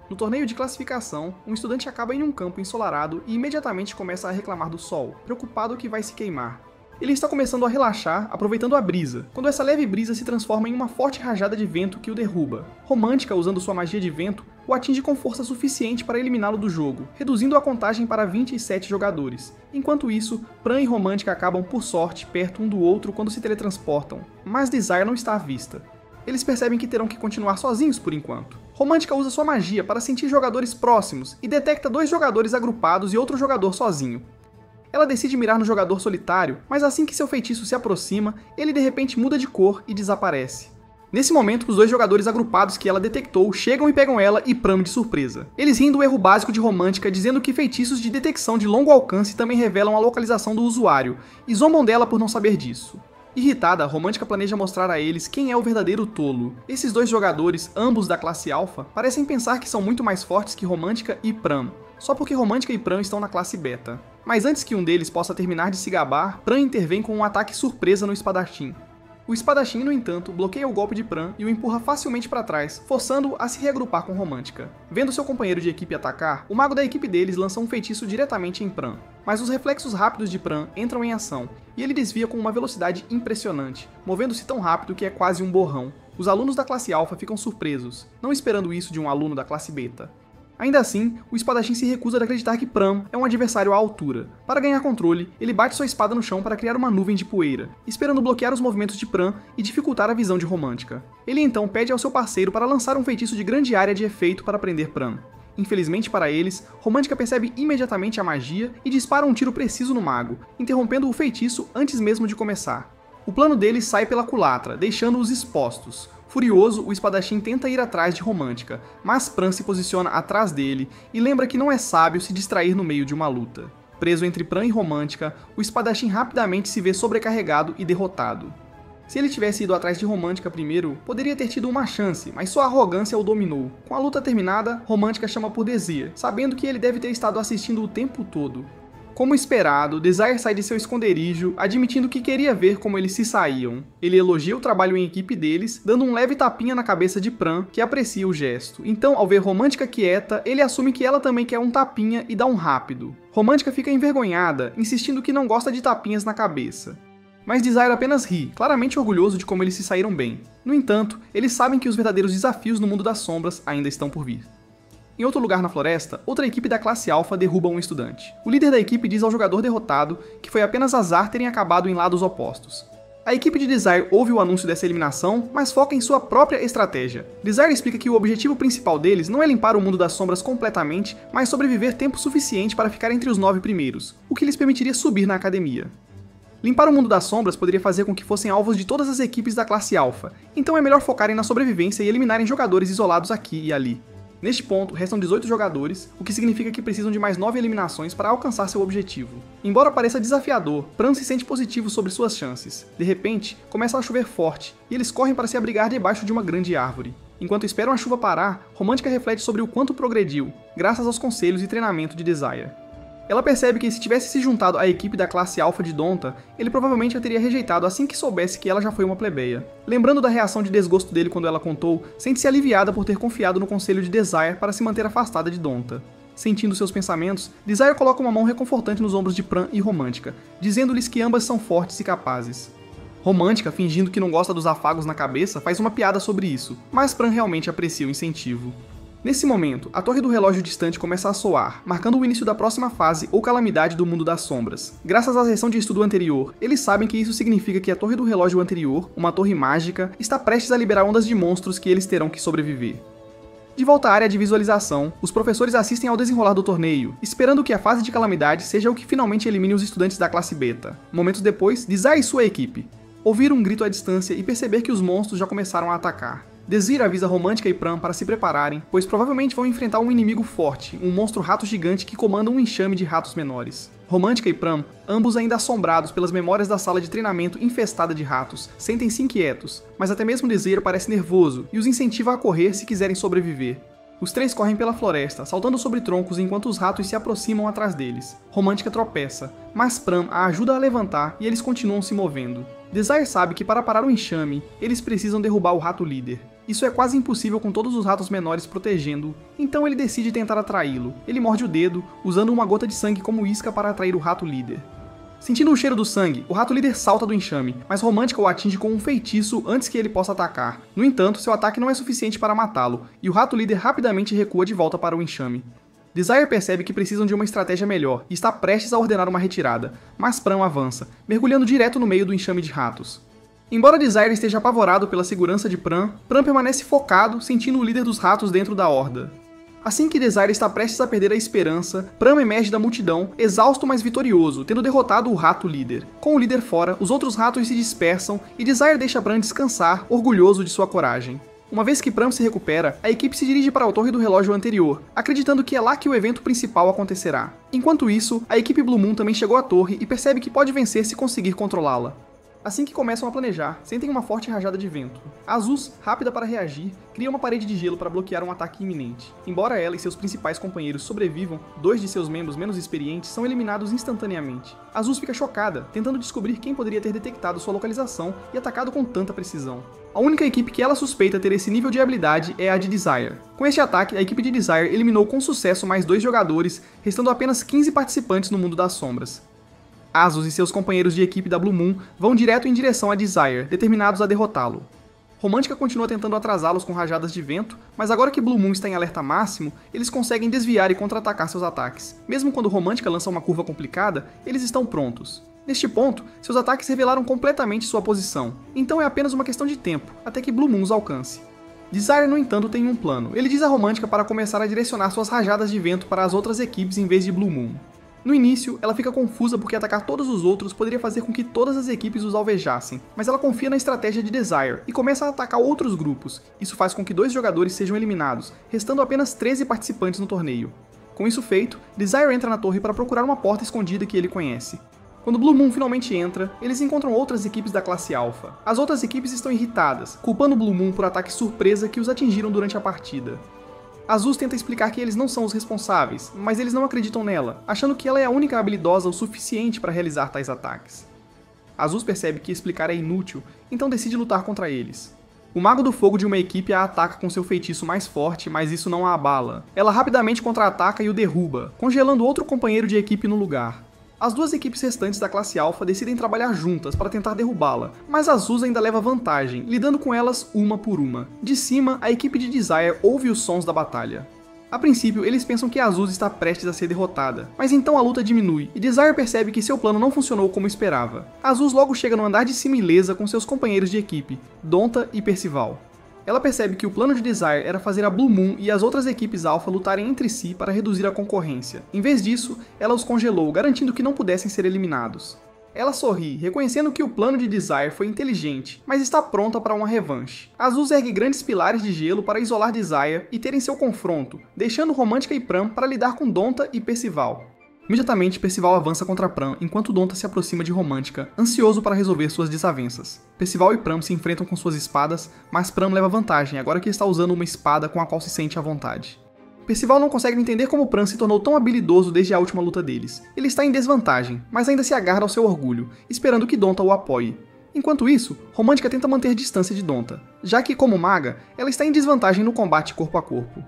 No torneio de classificação, um estudante acaba em um campo ensolarado e imediatamente começa a reclamar do sol, preocupado que vai se queimar. Ele está começando a relaxar, aproveitando a brisa, quando essa leve brisa se transforma em uma forte rajada de vento que o derruba. Romântica, usando sua magia de vento, o atinge com força suficiente para eliminá-lo do jogo, reduzindo a contagem para 27 jogadores. Enquanto isso, Pran e Romântica acabam, por sorte, perto um do outro quando se teletransportam, mas Desire não está à vista. Eles percebem que terão que continuar sozinhos por enquanto. Romântica usa sua magia para sentir jogadores próximos e detecta 2 jogadores agrupados e outro jogador sozinho. Ela decide mirar no jogador solitário, mas assim que seu feitiço se aproxima, ele de repente muda de cor e desaparece. Nesse momento, os 2 jogadores agrupados que ela detectou chegam e pegam ela e Pran de surpresa. Eles riem do erro básico de Romântica, dizendo que feitiços de detecção de longo alcance também revelam a localização do usuário, e zombam dela por não saber disso. Irritada, Romântica planeja mostrar a eles quem é o verdadeiro tolo. Esses 2 jogadores, ambos da classe Alpha, parecem pensar que são muito mais fortes que Romântica e Pran, só porque Romântica e Pran estão na classe Beta. Mas antes que um deles possa terminar de se gabar, Pran intervém com um ataque surpresa no espadachim. O espadachim, no entanto, bloqueia o golpe de Pran e o empurra facilmente para trás, forçando-o a se reagrupar com Romântica. Vendo seu companheiro de equipe atacar, o mago da equipe deles lança um feitiço diretamente em Pran. Mas os reflexos rápidos de Pran entram em ação, e ele desvia com uma velocidade impressionante, movendo-se tão rápido que é quase um borrão. Os alunos da classe Alpha ficam surpresos, não esperando isso de um aluno da classe Beta. Ainda assim, o espadachim se recusa a acreditar que Pran é um adversário à altura. Para ganhar controle, ele bate sua espada no chão para criar uma nuvem de poeira, esperando bloquear os movimentos de Pran e dificultar a visão de Romântica. Ele então pede ao seu parceiro para lançar um feitiço de grande área de efeito para prender Pran. Infelizmente para eles, Romântica percebe imediatamente a magia e dispara um tiro preciso no mago, interrompendo o feitiço antes mesmo de começar. O plano deles sai pela culatra, deixando-os expostos. Furioso, o espadachim tenta ir atrás de Romântica, mas Pran se posiciona atrás dele e lembra que não é sábio se distrair no meio de uma luta. Preso entre Pran e Romântica, o espadachim rapidamente se vê sobrecarregado e derrotado. Se ele tivesse ido atrás de Romântica primeiro, poderia ter tido uma chance, mas sua arrogância o dominou. Com a luta terminada, Romântica chama por Desire, sabendo que ele deve ter estado assistindo o tempo todo. Como esperado, Desire sai de seu esconderijo, admitindo que queria ver como eles se saíam. Ele elogia o trabalho em equipe deles, dando um leve tapinha na cabeça de Pran, que aprecia o gesto. Então, ao ver Romântica quieta, ele assume que ela também quer um tapinha e dá um rápido. Romântica fica envergonhada, insistindo que não gosta de tapinhas na cabeça. Mas Desire apenas ri, claramente orgulhoso de como eles se saíram bem. No entanto, eles sabem que os verdadeiros desafios no mundo das sombras ainda estão por vir. Em outro lugar na floresta, outra equipe da classe Alpha derruba um estudante. O líder da equipe diz ao jogador derrotado que foi apenas azar terem acabado em lados opostos. A equipe de Desire ouve o anúncio dessa eliminação, mas foca em sua própria estratégia. Desire explica que o objetivo principal deles não é limpar o mundo das sombras completamente, mas sobreviver tempo suficiente para ficar entre os 9 primeiros, o que lhes permitiria subir na academia. Limpar o mundo das sombras poderia fazer com que fossem alvos de todas as equipes da classe Alpha, então é melhor focarem na sobrevivência e eliminarem jogadores isolados aqui e ali. Neste ponto, restam 18 jogadores, o que significa que precisam de mais 9 eliminações para alcançar seu objetivo. Embora pareça desafiador, Pran se sente positivo sobre suas chances. De repente, começa a chover forte, e eles correm para se abrigar debaixo de uma grande árvore. Enquanto esperam a chuva parar, Romântica reflete sobre o quanto progrediu, graças aos conselhos e treinamento de Desire. Ela percebe que se tivesse se juntado à equipe da classe Alpha de Donta, ele provavelmente a teria rejeitado assim que soubesse que ela já foi uma plebeia. Lembrando da reação de desgosto dele quando ela contou, sente-se aliviada por ter confiado no conselho de Desire para se manter afastada de Donta. Sentindo seus pensamentos, Desire coloca uma mão reconfortante nos ombros de Pran e Romântica, dizendo-lhes que ambas são fortes e capazes. Romântica, fingindo que não gosta dos afagos na cabeça, faz uma piada sobre isso, mas Pran realmente aprecia o incentivo. Nesse momento, a torre do relógio distante começa a soar, marcando o início da próxima fase ou calamidade do mundo das sombras. Graças à sessão de estudo anterior, eles sabem que isso significa que a torre do relógio anterior, uma torre mágica, está prestes a liberar ondas de monstros que eles terão que sobreviver. De volta à área de visualização, os professores assistem ao desenrolar do torneio, esperando que a fase de calamidade seja o que finalmente elimine os estudantes da classe Beta. Momentos depois, Desire e sua equipe ouviram um grito à distância e perceber que os monstros já começaram a atacar. Desire avisa Romântica e Pram para se prepararem, pois provavelmente vão enfrentar um inimigo forte, um monstro rato gigante que comanda um enxame de ratos menores. Romântica e Pram, ambos ainda assombrados pelas memórias da sala de treinamento infestada de ratos, sentem-se inquietos, mas até mesmo Desire parece nervoso e os incentiva a correr se quiserem sobreviver. Os três correm pela floresta, saltando sobre troncos enquanto os ratos se aproximam atrás deles. Romântica tropeça, mas Pram a ajuda a levantar e eles continuam se movendo. Desire sabe que para parar o enxame, eles precisam derrubar o rato líder. Isso é quase impossível com todos os ratos menores protegendo-o, então ele decide tentar atraí-lo. Ele morde o dedo, usando uma gota de sangue como isca para atrair o rato líder. Sentindo o cheiro do sangue, o rato líder salta do enxame, mas Romântica o atinge com um feitiço antes que ele possa atacar. No entanto, seu ataque não é suficiente para matá-lo, e o rato líder rapidamente recua de volta para o enxame. Desire percebe que precisam de uma estratégia melhor e está prestes a ordenar uma retirada, mas Pram avança, mergulhando direto no meio do enxame de ratos. Embora Desire esteja apavorado pela segurança de Pram, Pram permanece focado, sentindo o líder dos ratos dentro da horda. Assim que Desire está prestes a perder a esperança, Pram emerge da multidão, exausto mas vitorioso, tendo derrotado o rato líder. Com o líder fora, os outros ratos se dispersam e Desire deixa Pram descansar, orgulhoso de sua coragem. Uma vez que Pram se recupera, a equipe se dirige para a torre do relógio anterior, acreditando que é lá que o evento principal acontecerá. Enquanto isso, a equipe Blue Moon também chegou à torre e percebe que pode vencer se conseguir controlá-la. Assim que começam a planejar, sentem uma forte rajada de vento. Azus, rápida para reagir, cria uma parede de gelo para bloquear um ataque iminente. Embora ela e seus principais companheiros sobrevivam, dois de seus membros menos experientes são eliminados instantaneamente. Azus fica chocada, tentando descobrir quem poderia ter detectado sua localização e atacado com tanta precisão. A única equipe que ela suspeita ter esse nível de habilidade é a de Desire. Com este ataque, a equipe de Desire eliminou com sucesso mais 2 jogadores, restando apenas 15 participantes no mundo das sombras. Azus e seus companheiros de equipe da Blue Moon vão direto em direção a Desire, determinados a derrotá-lo. Romântica continua tentando atrasá-los com rajadas de vento, mas agora que Blue Moon está em alerta máximo, eles conseguem desviar e contra-atacar seus ataques. Mesmo quando Romântica lança uma curva complicada, eles estão prontos. Neste ponto, seus ataques revelaram completamente sua posição, então é apenas uma questão de tempo, até que Blue Moon os alcance. Desire, no entanto, tem um plano. Ele diz a Romântica para começar a direcionar suas rajadas de vento para as outras equipes em vez de Blue Moon. No início, ela fica confusa porque atacar todos os outros poderia fazer com que todas as equipes os alvejassem, mas ela confia na estratégia de Desire e começa a atacar outros grupos. Isso faz com que 2 jogadores sejam eliminados, restando apenas 13 participantes no torneio. Com isso feito, Desire entra na torre para procurar uma porta escondida que ele conhece. Quando Blue Moon finalmente entra, eles encontram outras equipes da classe Alpha. As outras equipes estão irritadas, culpando Blue Moon por ataques surpresa que os atingiram durante a partida. Azus tenta explicar que eles não são os responsáveis, mas eles não acreditam nela, achando que ela é a única habilidosa o suficiente para realizar tais ataques. Azus percebe que explicar é inútil, então decide lutar contra eles. O Mago do Fogo de uma equipe a ataca com seu feitiço mais forte, mas isso não a abala. Ela rapidamente contra-ataca e o derruba, congelando outro companheiro de equipe no lugar. As 2 equipes restantes da classe Alpha decidem trabalhar juntas para tentar derrubá-la, mas Azus ainda leva vantagem, lidando com elas uma por uma. De cima, a equipe de Desire ouve os sons da batalha. A princípio, eles pensam que Azus está prestes a ser derrotada, mas então a luta diminui, e Desire percebe que seu plano não funcionou como esperava. Azus logo chega no andar de cima ilesa com seus companheiros de equipe, Donta e Percival. Ela percebe que o plano de Desire era fazer a Blue Moon e as outras equipes Alpha lutarem entre si para reduzir a concorrência. Em vez disso, ela os congelou, garantindo que não pudessem ser eliminados. Ela sorri, reconhecendo que o plano de Desire foi inteligente, mas está pronta para uma revanche. Azus ergue grandes pilares de gelo para isolar Desire e terem seu confronto, deixando Romântica e Pram para lidar com Donta e Percival. Imediatamente, Percival avança contra Pram, enquanto Donta se aproxima de Romântica, ansioso para resolver suas desavenças. Percival e Pram se enfrentam com suas espadas, mas Pram leva vantagem, agora que está usando uma espada com a qual se sente à vontade. Percival não consegue entender como Pram se tornou tão habilidoso desde a última luta deles. Ele está em desvantagem, mas ainda se agarra ao seu orgulho, esperando que Donta o apoie. Enquanto isso, Romântica tenta manter distância de Donta, já que, como maga, ela está em desvantagem no combate corpo a corpo.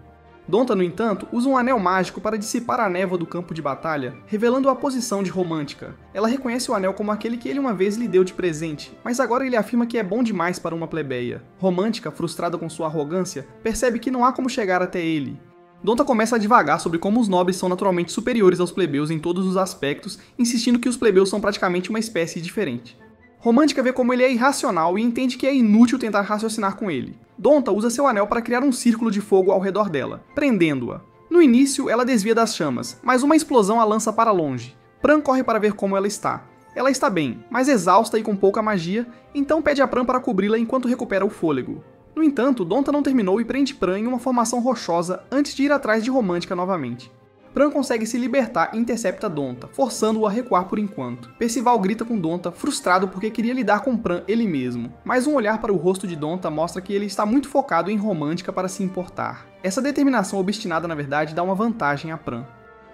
Donta, no entanto, usa um anel mágico para dissipar a névoa do campo de batalha, revelando a posição de Romântica. Ela reconhece o anel como aquele que ele uma vez lhe deu de presente, mas agora ele afirma que é bom demais para uma plebeia. Romântica, frustrada com sua arrogância, percebe que não há como chegar até ele. Donta começa a divagar sobre como os nobres são naturalmente superiores aos plebeus em todos os aspectos, insistindo que os plebeus são praticamente uma espécie diferente. Romântica vê como ele é irracional e entende que é inútil tentar raciocinar com ele. Donta usa seu anel para criar um círculo de fogo ao redor dela, prendendo-a. No início, ela desvia das chamas, mas uma explosão a lança para longe. Pran corre para ver como ela está. Ela está bem, mas exausta e com pouca magia, então pede a Pran para cobri-la enquanto recupera o fôlego. No entanto, Donta não terminou e prende Pran em uma formação rochosa antes de ir atrás de Romântica novamente. Pran consegue se libertar e intercepta Donta, forçando-o a recuar por enquanto. Percival grita com Donta, frustrado porque queria lidar com Pran ele mesmo, mas um olhar para o rosto de Donta mostra que ele está muito focado em Romântica para se importar. Essa determinação obstinada, na verdade, dá uma vantagem a Pran.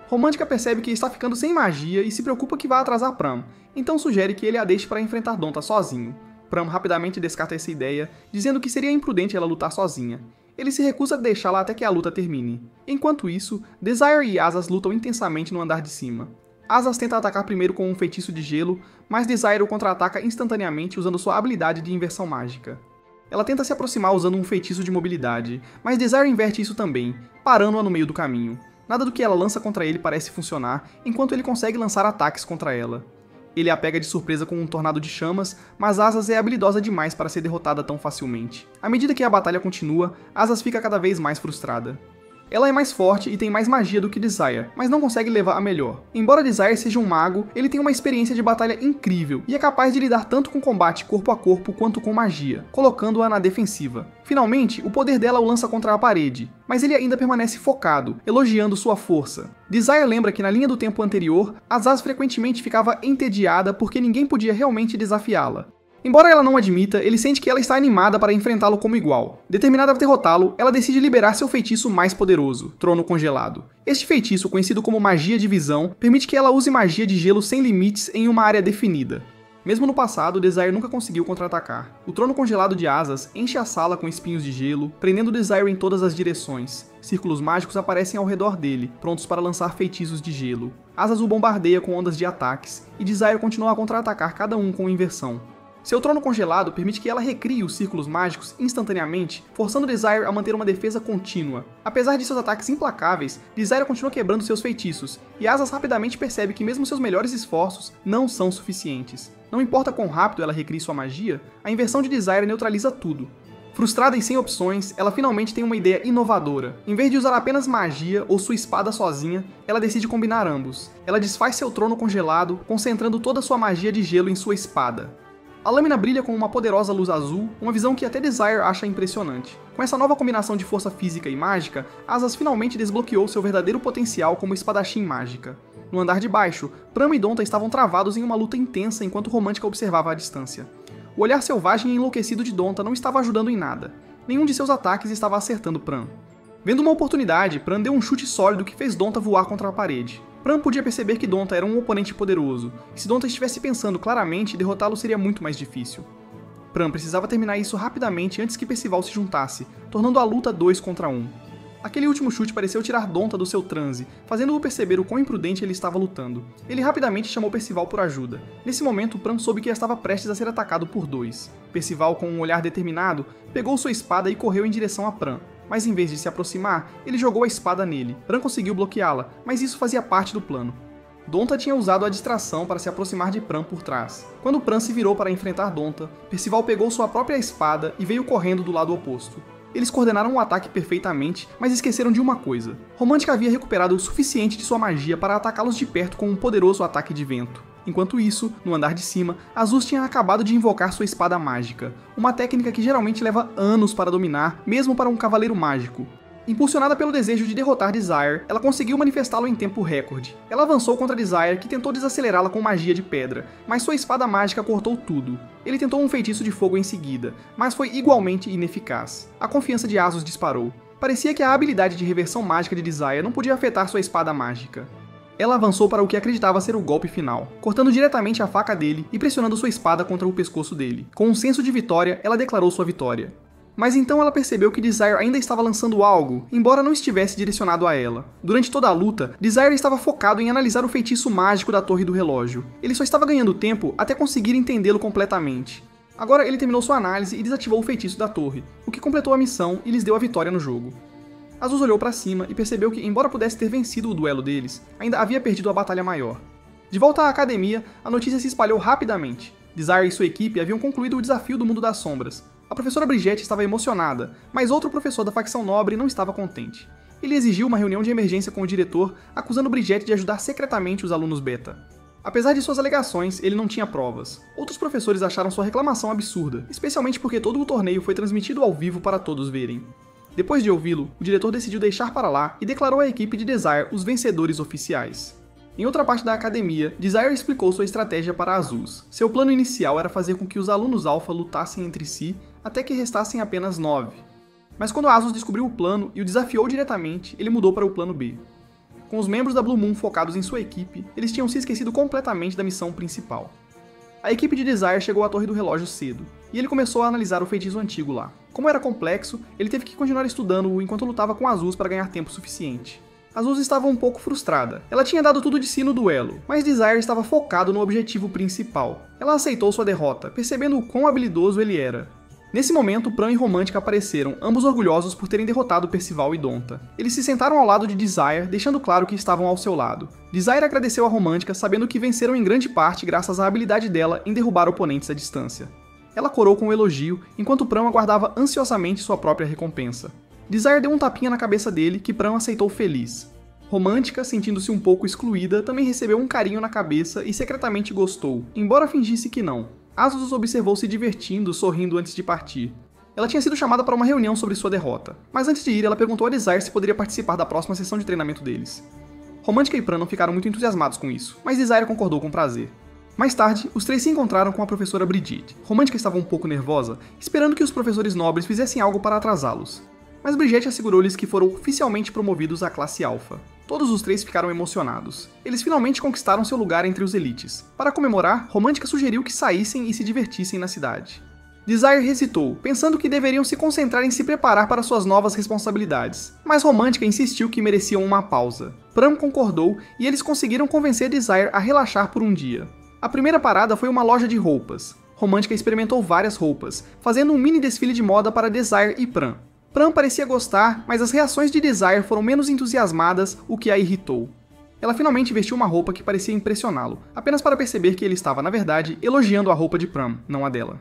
Romântica percebe que está ficando sem magia e se preocupa que vai atrasar Pran, então sugere que ele a deixe para enfrentar Donta sozinho. Pran rapidamente descarta essa ideia, dizendo que seria imprudente ela lutar sozinha. Ele se recusa a deixá-la até que a luta termine. Enquanto isso, Desire e Asas lutam intensamente no andar de cima. Asas tenta atacar primeiro com um feitiço de gelo, mas Desire o contra-ataca instantaneamente usando sua habilidade de inversão mágica. Ela tenta se aproximar usando um feitiço de mobilidade, mas Desire inverte isso também, parando-a no meio do caminho. Nada do que ela lança contra ele parece funcionar, enquanto ele consegue lançar ataques contra ela. Ele a pega de surpresa com um tornado de chamas, mas Asas é habilidosa demais para ser derrotada tão facilmente. À medida que a batalha continua, Asas fica cada vez mais frustrada. Ela é mais forte e tem mais magia do que Desire, mas não consegue levar a melhor. Embora Desire seja um mago, ele tem uma experiência de batalha incrível e é capaz de lidar tanto com combate corpo a corpo quanto com magia, colocando-a na defensiva. Finalmente, o poder dela o lança contra a parede, mas ele ainda permanece focado, elogiando sua força. Desire lembra que na linha do tempo anterior, Asas frequentemente ficava entediada porque ninguém podia realmente desafiá-la. Embora ela não admita, ele sente que ela está animada para enfrentá-lo como igual. Determinada a derrotá-lo, ela decide liberar seu feitiço mais poderoso, Trono Congelado. Este feitiço, conhecido como Magia de Visão, permite que ela use magia de gelo sem limites em uma área definida. Mesmo no passado, Desire nunca conseguiu contra-atacar. O Trono Congelado de Asas enche a sala com espinhos de gelo, prendendo Desire em todas as direções. Círculos mágicos aparecem ao redor dele, prontos para lançar feitiços de gelo. Asas o bombardeia com ondas de ataques, e Desire continua a contra-atacar cada um com inversão. Seu trono congelado permite que ela recrie os círculos mágicos instantaneamente, forçando Desire a manter uma defesa contínua. Apesar de seus ataques implacáveis, Desire continua quebrando seus feitiços, e Asas rapidamente percebe que mesmo seus melhores esforços não são suficientes. Não importa quão rápido ela recrie sua magia, a inversão de Desire neutraliza tudo. Frustrada e sem opções, ela finalmente tem uma ideia inovadora. Em vez de usar apenas magia ou sua espada sozinha, ela decide combinar ambos. Ela desfaz seu trono congelado, concentrando toda sua magia de gelo em sua espada. A lâmina brilha com uma poderosa luz azul, uma visão que até Desire acha impressionante. Com essa nova combinação de força física e mágica, Asas finalmente desbloqueou seu verdadeiro potencial como espadachim mágica. No andar de baixo, Pran e Donta estavam travados em uma luta intensa enquanto Romântica observava à distância. O olhar selvagem e enlouquecido de Donta não estava ajudando em nada. Nenhum de seus ataques estava acertando Pran. Vendo uma oportunidade, Pran deu um chute sólido que fez Donta voar contra a parede. Pran podia perceber que Donta era um oponente poderoso, e se Donta estivesse pensando claramente, derrotá-lo seria muito mais difícil. Pran precisava terminar isso rapidamente antes que Percival se juntasse, tornando a luta 2 contra 1. Aquele último chute pareceu tirar Donta do seu transe, fazendo-o perceber o quão imprudente ele estava lutando. Ele rapidamente chamou Percival por ajuda. Nesse momento, Pran soube que estava prestes a ser atacado por dois. Percival, com um olhar determinado, pegou sua espada e correu em direção a Pran. Mas em vez de se aproximar, ele jogou a espada nele. Pran conseguiu bloqueá-la, mas isso fazia parte do plano. Donta tinha usado a distração para se aproximar de Pran por trás. Quando Pran se virou para enfrentar Donta, Percival pegou sua própria espada e veio correndo do lado oposto. Eles coordenaram o ataque perfeitamente, mas esqueceram de uma coisa. Romântica havia recuperado o suficiente de sua magia para atacá-los de perto com um poderoso ataque de vento. Enquanto isso, no andar de cima, Azuz tinha acabado de invocar sua espada mágica, uma técnica que geralmente leva anos para dominar, mesmo para um cavaleiro mágico. Impulsionada pelo desejo de derrotar Desire, ela conseguiu manifestá-lo em tempo recorde. Ela avançou contra Desire, que tentou desacelerá-la com magia de pedra, mas sua espada mágica cortou tudo. Ele tentou um feitiço de fogo em seguida, mas foi igualmente ineficaz. A confiança de Azuz disparou. Parecia que a habilidade de reversão mágica de Desire não podia afetar sua espada mágica. Ela avançou para o que acreditava ser o golpe final, cortando diretamente a faca dele e pressionando sua espada contra o pescoço dele. Com um senso de vitória, ela declarou sua vitória. Mas então ela percebeu que Desire ainda estava lançando algo, embora não estivesse direcionado a ela. Durante toda a luta, Desire estava focado em analisar o feitiço mágico da Torre do Relógio. Ele só estava ganhando tempo até conseguir entendê-lo completamente. Agora ele terminou sua análise e desativou o feitiço da torre, o que completou a missão e lhes deu a vitória no jogo. Azuz olhou para cima e percebeu que, embora pudesse ter vencido o duelo deles, ainda havia perdido a batalha maior. De volta à academia, a notícia se espalhou rapidamente. Desire e sua equipe haviam concluído o desafio do Mundo das Sombras. A professora Brigitte estava emocionada, mas outro professor da facção nobre não estava contente. Ele exigiu uma reunião de emergência com o diretor, acusando Brigitte de ajudar secretamente os alunos beta. Apesar de suas alegações, ele não tinha provas. Outros professores acharam sua reclamação absurda, especialmente porque todo o torneio foi transmitido ao vivo para todos verem. Depois de ouvi-lo, o diretor decidiu deixar para lá e declarou à equipe de Desire os vencedores oficiais. Em outra parte da academia, Desire explicou sua estratégia para Azus. Seu plano inicial era fazer com que os alunos Alpha lutassem entre si até que restassem apenas 9. Mas quando Azus descobriu o plano e o desafiou diretamente, ele mudou para o plano B. Com os membros da Blue Moon focados em sua equipe, eles tinham se esquecido completamente da missão principal. A equipe de Desire chegou à Torre do Relógio cedo, e ele começou a analisar o feitiço antigo lá. Como era complexo, ele teve que continuar estudando-o enquanto lutava com Azus para ganhar tempo suficiente. Azus estava um pouco frustrada. Ela tinha dado tudo de si no duelo, mas Desire estava focado no objetivo principal. Ela aceitou sua derrota, percebendo o quão habilidoso ele era. Nesse momento, Pran e Romântica apareceram, ambos orgulhosos por terem derrotado Percival e Donta. Eles se sentaram ao lado de Desire, deixando claro que estavam ao seu lado. Desire agradeceu a Romântica, sabendo que venceram em grande parte graças à habilidade dela em derrubar oponentes à distância. Ela corou com um elogio, enquanto Pran aguardava ansiosamente sua própria recompensa. Desire deu um tapinha na cabeça dele, que Pran aceitou feliz. Romântica, sentindo-se um pouco excluída, também recebeu um carinho na cabeça e secretamente gostou, embora fingisse que não. Azus os observou se divertindo, sorrindo antes de partir. Ela tinha sido chamada para uma reunião sobre sua derrota, mas antes de ir ela perguntou a Desire se poderia participar da próxima sessão de treinamento deles. Romântica e Pran não ficaram muito entusiasmados com isso, mas Desire concordou com prazer. Mais tarde, os três se encontraram com a professora Brigitte. Romântica estava um pouco nervosa, esperando que os professores nobres fizessem algo para atrasá-los. Mas Brigitte assegurou-lhes que foram oficialmente promovidos à classe Alpha. Todos os três ficaram emocionados. Eles finalmente conquistaram seu lugar entre os elites. Para comemorar, Romântica sugeriu que saíssem e se divertissem na cidade. Desire hesitou, pensando que deveriam se concentrar em se preparar para suas novas responsabilidades. Mas Romântica insistiu que mereciam uma pausa. Pran concordou e eles conseguiram convencer Desire a relaxar por um dia. A primeira parada foi uma loja de roupas. Romântica experimentou várias roupas, fazendo um mini desfile de moda para Desire e Pran. Pran parecia gostar, mas as reações de Desire foram menos entusiasmadas, o que a irritou. Ela finalmente vestiu uma roupa que parecia impressioná-lo, apenas para perceber que ele estava, na verdade, elogiando a roupa de Pran, não a dela.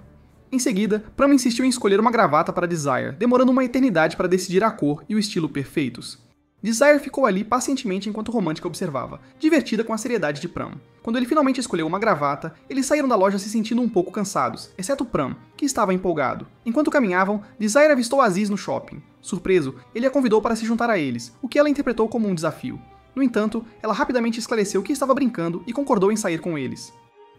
Em seguida, Pran insistiu em escolher uma gravata para Desire, demorando uma eternidade para decidir a cor e o estilo perfeitos. Desire ficou ali pacientemente enquanto Romântica observava, divertida com a seriedade de Pran. Quando ele finalmente escolheu uma gravata, eles saíram da loja se sentindo um pouco cansados, exceto Pran, que estava empolgado. Enquanto caminhavam, Desire avistou Aziz no shopping. Surpreso, ele a convidou para se juntar a eles, o que ela interpretou como um desafio. No entanto, ela rapidamente esclareceu que estava brincando e concordou em sair com eles.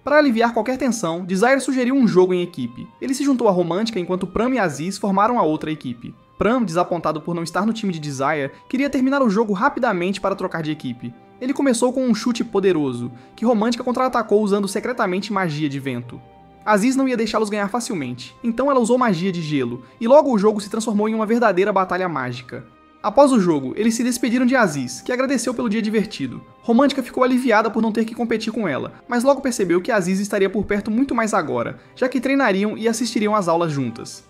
Para aliviar qualquer tensão, Desire sugeriu um jogo em equipe. Ele se juntou à Romântica enquanto Pran e Aziz formaram a outra equipe. Pran, desapontado por não estar no time de Desire, queria terminar o jogo rapidamente para trocar de equipe. Ele começou com um chute poderoso, que Romântica contra-atacou usando secretamente magia de vento. Aziz não ia deixá-los ganhar facilmente, então ela usou magia de gelo, e logo o jogo se transformou em uma verdadeira batalha mágica. Após o jogo, eles se despediram de Aziz, que agradeceu pelo dia divertido. Romântica ficou aliviada por não ter que competir com ela, mas logo percebeu que Aziz estaria por perto muito mais agora, já que treinariam e assistiriam às aulas juntas.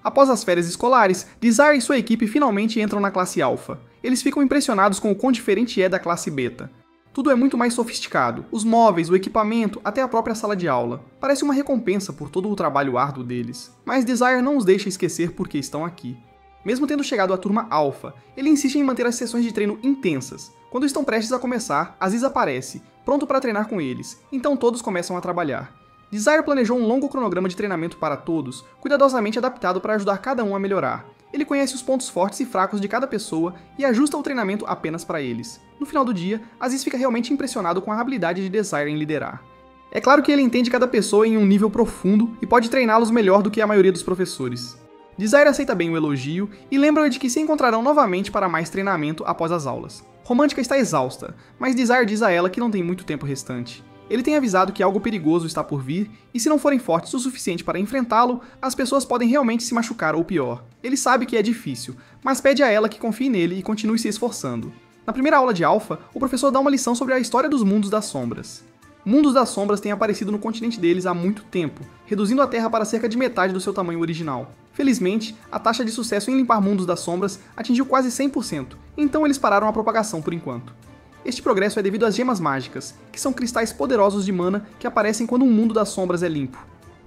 Após as férias escolares, Desire e sua equipe finalmente entram na classe Alpha. Eles ficam impressionados com o quão diferente é da classe Beta. Tudo é muito mais sofisticado, os móveis, o equipamento, até a própria sala de aula. Parece uma recompensa por todo o trabalho árduo deles. Mas Desire não os deixa esquecer porque estão aqui. Mesmo tendo chegado à turma Alpha, ele insiste em manter as sessões de treino intensas. Quando estão prestes a começar, Aziz aparece, pronto para treinar com eles, então todos começam a trabalhar. Desire planejou um longo cronograma de treinamento para todos, cuidadosamente adaptado para ajudar cada um a melhorar. Ele conhece os pontos fortes e fracos de cada pessoa e ajusta o treinamento apenas para eles. No final do dia, Aziz fica realmente impressionado com a habilidade de Desire em liderar. É claro que ele entende cada pessoa em um nível profundo e pode treiná-los melhor do que a maioria dos professores. Desire aceita bem o elogio e lembra-o de que se encontrarão novamente para mais treinamento após as aulas. Romântica está exausta, mas Desire diz a ela que não tem muito tempo restante. Ele tem avisado que algo perigoso está por vir, e se não forem fortes o suficiente para enfrentá-lo, as pessoas podem realmente se machucar ou pior. Ele sabe que é difícil, mas pede a ela que confie nele e continue se esforçando. Na primeira aula de Alpha, o professor dá uma lição sobre a história dos Mundos das Sombras. Mundos das Sombras têm aparecido no continente deles há muito tempo, reduzindo a Terra para cerca de metade do seu tamanho original. Felizmente, a taxa de sucesso em limpar Mundos das Sombras atingiu quase 100%, então eles pararam a propagação por enquanto. Este progresso é devido às gemas mágicas, que são cristais poderosos de mana que aparecem quando um mundo das sombras é limpo.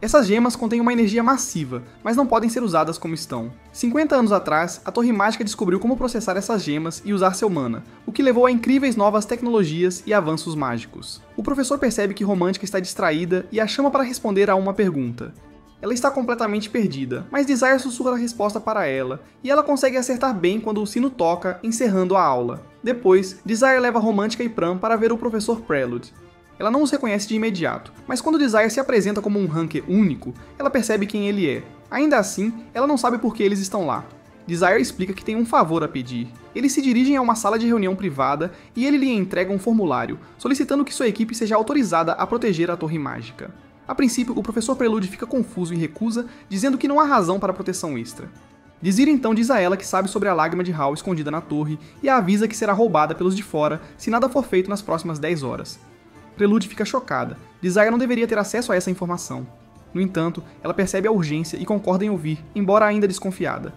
Essas gemas contêm uma energia massiva, mas não podem ser usadas como estão. 50 anos atrás, a Torre Mágica descobriu como processar essas gemas e usar seu mana, o que levou a incríveis novas tecnologias e avanços mágicos. O professor percebe que Romântica está distraída e a chama para responder a uma pergunta. Ela está completamente perdida, mas Desire sussurra a resposta para ela, e ela consegue acertar bem quando o sino toca, encerrando a aula. Depois, Desire leva Romântica e Pram para ver o professor Prelude. Ela não os reconhece de imediato, mas quando Desire se apresenta como um Ranker único, ela percebe quem ele é. Ainda assim, ela não sabe por que eles estão lá. Desire explica que tem um favor a pedir. Eles se dirigem a uma sala de reunião privada e ele lhe entrega um formulário, solicitando que sua equipe seja autorizada a proteger a Torre Mágica. A princípio, o professor Prelude fica confuso e recusa, dizendo que não há razão para proteção extra. Desire então diz a ela que sabe sobre a lágrima de Hal escondida na torre e a avisa que será roubada pelos de fora se nada for feito nas próximas 10 horas. Prelude fica chocada. Desire não deveria ter acesso a essa informação. No entanto, ela percebe a urgência e concorda em ouvir, embora ainda desconfiada.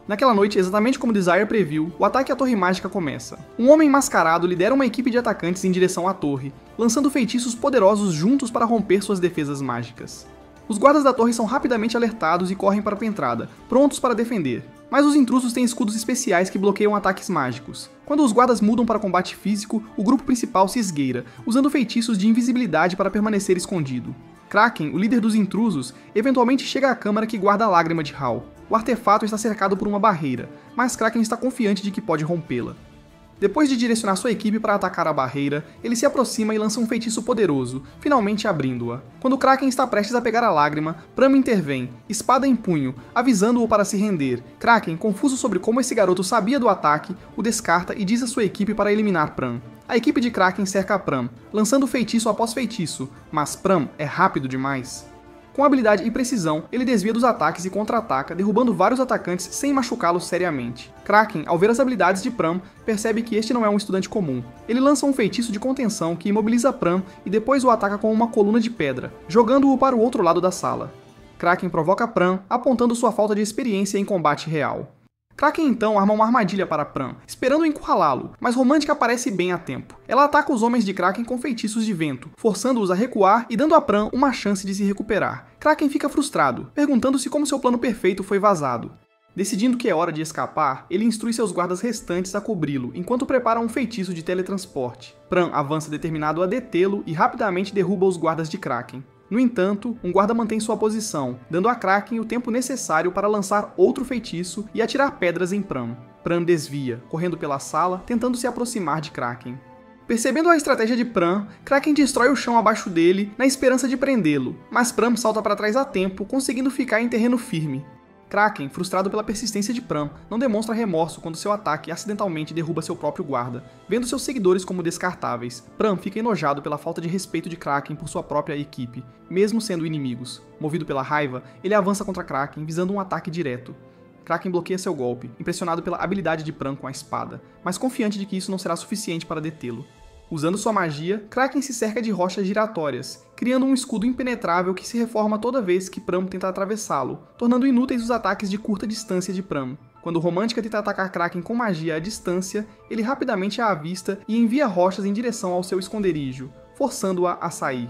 Naquela noite, exatamente como Desire previu, o ataque à Torre Mágica começa. Um homem mascarado lidera uma equipe de atacantes em direção à torre, lançando feitiços poderosos juntos para romper suas defesas mágicas. Os guardas da torre são rapidamente alertados e correm para a entrada, prontos para defender. Mas os intrusos têm escudos especiais que bloqueiam ataques mágicos. Quando os guardas mudam para combate físico, o grupo principal se esgueira, usando feitiços de invisibilidade para permanecer escondido. Kraken, o líder dos intrusos, eventualmente chega à câmara que guarda a lágrima de Hal. O artefato está cercado por uma barreira, mas Kraken está confiante de que pode rompê-la. Depois de direcionar sua equipe para atacar a barreira, ele se aproxima e lança um feitiço poderoso, finalmente abrindo-a. Quando Kraken está prestes a pegar a lágrima, Pram intervém, espada em punho, avisando-o para se render. Kraken, confuso sobre como esse garoto sabia do ataque, o descarta e diz à sua equipe para eliminar Pram. A equipe de Kraken cerca Pram, lançando feitiço após feitiço, mas Pram é rápido demais. Com habilidade e precisão, ele desvia dos ataques e contra-ataca, derrubando vários atacantes sem machucá-los seriamente. Kraken, ao ver as habilidades de Pram, percebe que este não é um estudante comum. Ele lança um feitiço de contenção que imobiliza Pram e depois o ataca com uma coluna de pedra, jogando-o para o outro lado da sala. Kraken provoca Pram, apontando sua falta de experiência em combate real. Kraken então arma uma armadilha para Pram, esperando encurralá-lo, mas Romântica aparece bem a tempo. Ela ataca os homens de Kraken com feitiços de vento, forçando-os a recuar e dando a Pram uma chance de se recuperar. Kraken fica frustrado, perguntando-se como seu plano perfeito foi vazado. Decidindo que é hora de escapar, ele instrui seus guardas restantes a cobri-lo, enquanto prepara um feitiço de teletransporte. Pram avança determinado a detê-lo e rapidamente derruba os guardas de Kraken. No entanto, um guarda mantém sua posição, dando a Kraken o tempo necessário para lançar outro feitiço e atirar pedras em Pram. Pram desvia, correndo pela sala, tentando se aproximar de Kraken. Percebendo a estratégia de Pram, Kraken destrói o chão abaixo dele na esperança de prendê-lo, mas Pram salta para trás a tempo, conseguindo ficar em terreno firme. Kraken, frustrado pela persistência de Pram, não demonstra remorso quando seu ataque acidentalmente derruba seu próprio guarda, vendo seus seguidores como descartáveis. Pram fica enojado pela falta de respeito de Kraken por sua própria equipe, mesmo sendo inimigos. Movido pela raiva, ele avança contra Kraken, visando um ataque direto. Kraken bloqueia seu golpe, impressionado pela habilidade de Pram com a espada, mas confiante de que isso não será suficiente para detê-lo. Usando sua magia, Kraken se cerca de rochas giratórias, criando um escudo impenetrável que se reforma toda vez que Pram tenta atravessá-lo, tornando inúteis os ataques de curta distância de Pram. Quando Romântica tenta atacar Kraken com magia à distância, ele rapidamente a avista e envia rochas em direção ao seu esconderijo, forçando-a a sair.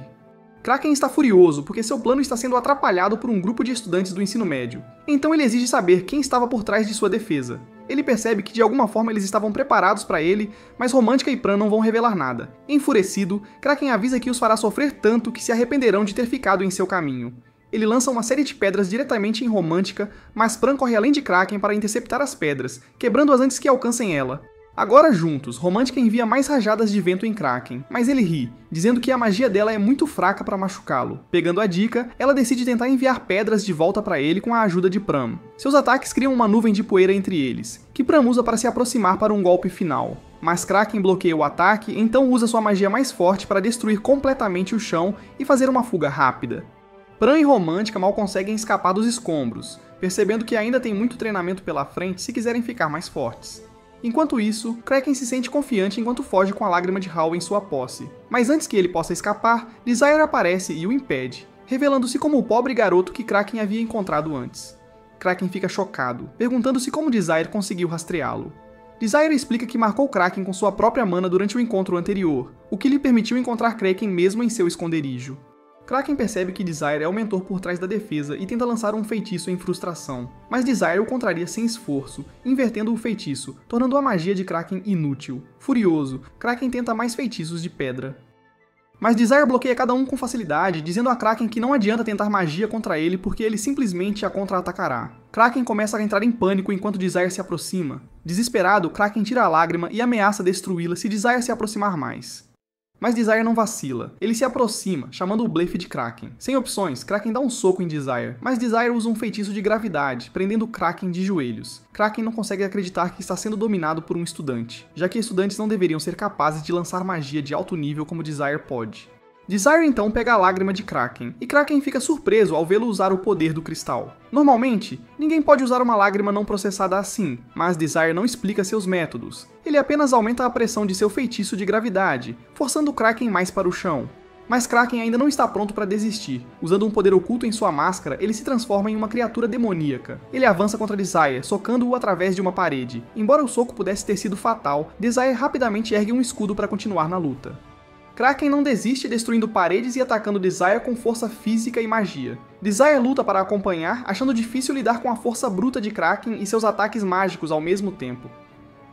Kraken está furioso porque seu plano está sendo atrapalhado por um grupo de estudantes do ensino médio, então ele exige saber quem estava por trás de sua defesa. Ele percebe que de alguma forma eles estavam preparados para ele, mas Romântica e Pram não vão revelar nada. Enfurecido, Kraken avisa que os fará sofrer tanto que se arrependerão de ter ficado em seu caminho. Ele lança uma série de pedras diretamente em Romântica, mas Pram corre além de Kraken para interceptar as pedras, quebrando-as antes que alcancem ela. Agora juntos, Romântica envia mais rajadas de vento em Kraken, mas ele ri, dizendo que a magia dela é muito fraca para machucá-lo. Pegando a dica, ela decide tentar enviar pedras de volta para ele com a ajuda de Pram. Seus ataques criam uma nuvem de poeira entre eles, que Pram usa para se aproximar para um golpe final. Mas Kraken bloqueia o ataque, então usa sua magia mais forte para destruir completamente o chão e fazer uma fuga rápida. Pram e Romântica mal conseguem escapar dos escombros, percebendo que ainda tem muito treinamento pela frente se quiserem ficar mais fortes. Enquanto isso, Kraken se sente confiante enquanto foge com a lágrima de Hal em sua posse. Mas antes que ele possa escapar, Desire aparece e o impede, revelando-se como o pobre garoto que Kraken havia encontrado antes. Kraken fica chocado, perguntando-se como Desire conseguiu rastreá-lo. Desire explica que marcou Kraken com sua própria mana durante o encontro anterior, o que lhe permitiu encontrar Kraken mesmo em seu esconderijo. Kraken percebe que Desire é o mentor por trás da defesa e tenta lançar um feitiço em frustração, mas Desire o contraria sem esforço, invertendo o feitiço, tornando a magia de Kraken inútil. Furioso, Kraken tenta mais feitiços de pedra. Mas Desire bloqueia cada um com facilidade, dizendo a Kraken que não adianta tentar magia contra ele porque ele simplesmente a contra-atacará. Kraken começa a entrar em pânico enquanto Desire se aproxima. Desesperado, Kraken tira a lágrima e ameaça destruí-la se Desire se aproximar mais. Mas Desire não vacila. Ele se aproxima, chamando o blefe de Kraken. Sem opções, Kraken dá um soco em Desire, mas Desire usa um feitiço de gravidade, prendendo Kraken de joelhos. Kraken não consegue acreditar que está sendo dominado por um estudante, já que estudantes não deveriam ser capazes de lançar magia de alto nível como Desire pode. Desire então pega a lágrima de Kraken, e Kraken fica surpreso ao vê-lo usar o poder do cristal. Normalmente, ninguém pode usar uma lágrima não processada assim, mas Desire não explica seus métodos. Ele apenas aumenta a pressão de seu feitiço de gravidade, forçando Kraken mais para o chão. Mas Kraken ainda não está pronto para desistir. Usando um poder oculto em sua máscara, ele se transforma em uma criatura demoníaca. Ele avança contra Desire, socando-o através de uma parede. Embora o soco pudesse ter sido fatal, Desire rapidamente ergue um escudo para continuar na luta. Kraken não desiste, destruindo paredes e atacando Desire com força física e magia. Desire luta para acompanhar, achando difícil lidar com a força bruta de Kraken e seus ataques mágicos ao mesmo tempo.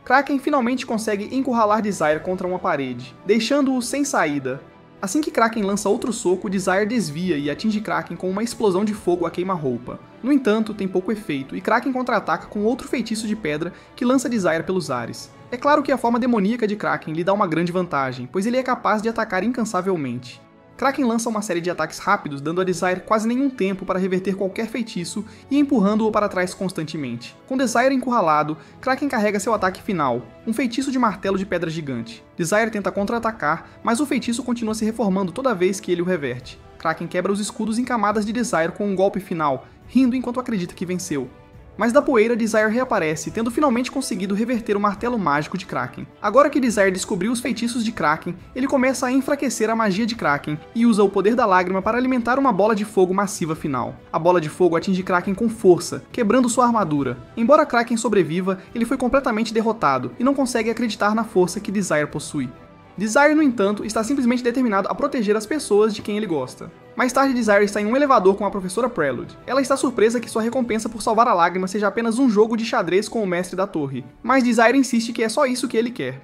Kraken finalmente consegue encurralar Desire contra uma parede, deixando-o sem saída. Assim que Kraken lança outro soco, Desire desvia e atinge Kraken com uma explosão de fogo a queima-roupa. No entanto, tem pouco efeito, e Kraken contra-ataca com outro feitiço de pedra que lança Desire pelos ares. É claro que a forma demoníaca de Kraken lhe dá uma grande vantagem, pois ele é capaz de atacar incansavelmente. Kraken lança uma série de ataques rápidos, dando a Desire quase nenhum tempo para reverter qualquer feitiço e empurrando-o para trás constantemente. Com Desire encurralado, Kraken carrega seu ataque final, um feitiço de martelo de pedra gigante. Desire tenta contra-atacar, mas o feitiço continua se reformando toda vez que ele o reverte. Kraken quebra os escudos em camadas de Desire com um golpe final, rindo enquanto acredita que venceu. Mas da poeira, Desire reaparece, tendo finalmente conseguido reverter o martelo mágico de Kraken. Agora que Desire descobriu os feitiços de Kraken, ele começa a enfraquecer a magia de Kraken e usa o poder da lágrima para alimentar uma bola de fogo massiva final. A bola de fogo atinge Kraken com força, quebrando sua armadura. Embora Kraken sobreviva, ele foi completamente derrotado e não consegue acreditar na força que Desire possui. Desire, no entanto, está simplesmente determinado a proteger as pessoas de quem ele gosta. Mais tarde, Desire está em um elevador com a professora Prelude. Ela está surpresa que sua recompensa por salvar a lágrima seja apenas um jogo de xadrez com o mestre da torre, mas Desire insiste que é só isso que ele quer.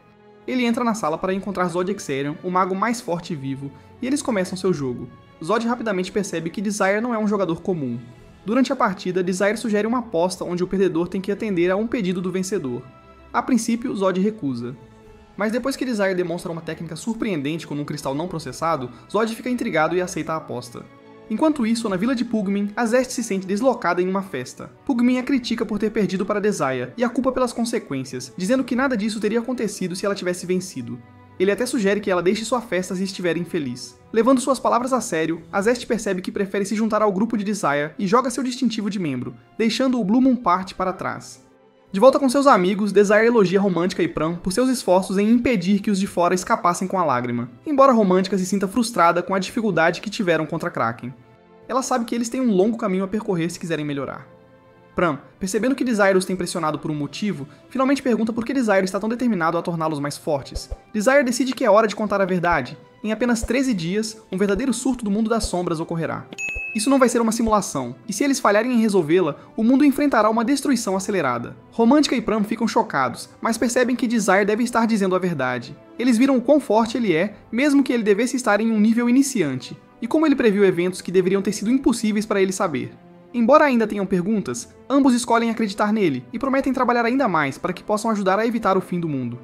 Ele entra na sala para encontrar Zod Exerion, o mago mais forte vivo, e eles começam seu jogo. Zod rapidamente percebe que Desire não é um jogador comum. Durante a partida, Desire sugere uma aposta onde o perdedor tem que atender a um pedido do vencedor. A princípio, Zod recusa. Mas depois que Desire demonstra uma técnica surpreendente com um cristal não processado, Zod fica intrigado e aceita a aposta. Enquanto isso, na vila de Pugmin, Azeste se sente deslocada em uma festa. Pugmin a critica por ter perdido para Desire e a culpa pelas consequências, dizendo que nada disso teria acontecido se ela tivesse vencido. Ele até sugere que ela deixe sua festa se estiver infeliz. Levando suas palavras a sério, Azeste percebe que prefere se juntar ao grupo de Desire e joga seu distintivo de membro, deixando o Blue Moon Party para trás. De volta com seus amigos, Desire elogia Romântica e Pran por seus esforços em impedir que os de fora escapassem com a lágrima, embora Romântica se sinta frustrada com a dificuldade que tiveram contra Kraken. Ela sabe que eles têm um longo caminho a percorrer se quiserem melhorar. Pran, percebendo que Desire os tem pressionado por um motivo, finalmente pergunta por que Desire está tão determinado a torná-los mais fortes. Desire decide que é hora de contar a verdade. Em apenas 13 dias, um verdadeiro surto do mundo das sombras ocorrerá. Isso não vai ser uma simulação, e se eles falharem em resolvê-la, o mundo enfrentará uma destruição acelerada. Romântica e Pran ficam chocados, mas percebem que Desire deve estar dizendo a verdade. Eles viram o quão forte ele é, mesmo que ele devesse estar em um nível iniciante, e como ele previu eventos que deveriam ter sido impossíveis para ele saber. Embora ainda tenham perguntas, ambos escolhem acreditar nele e prometem trabalhar ainda mais para que possam ajudar a evitar o fim do mundo.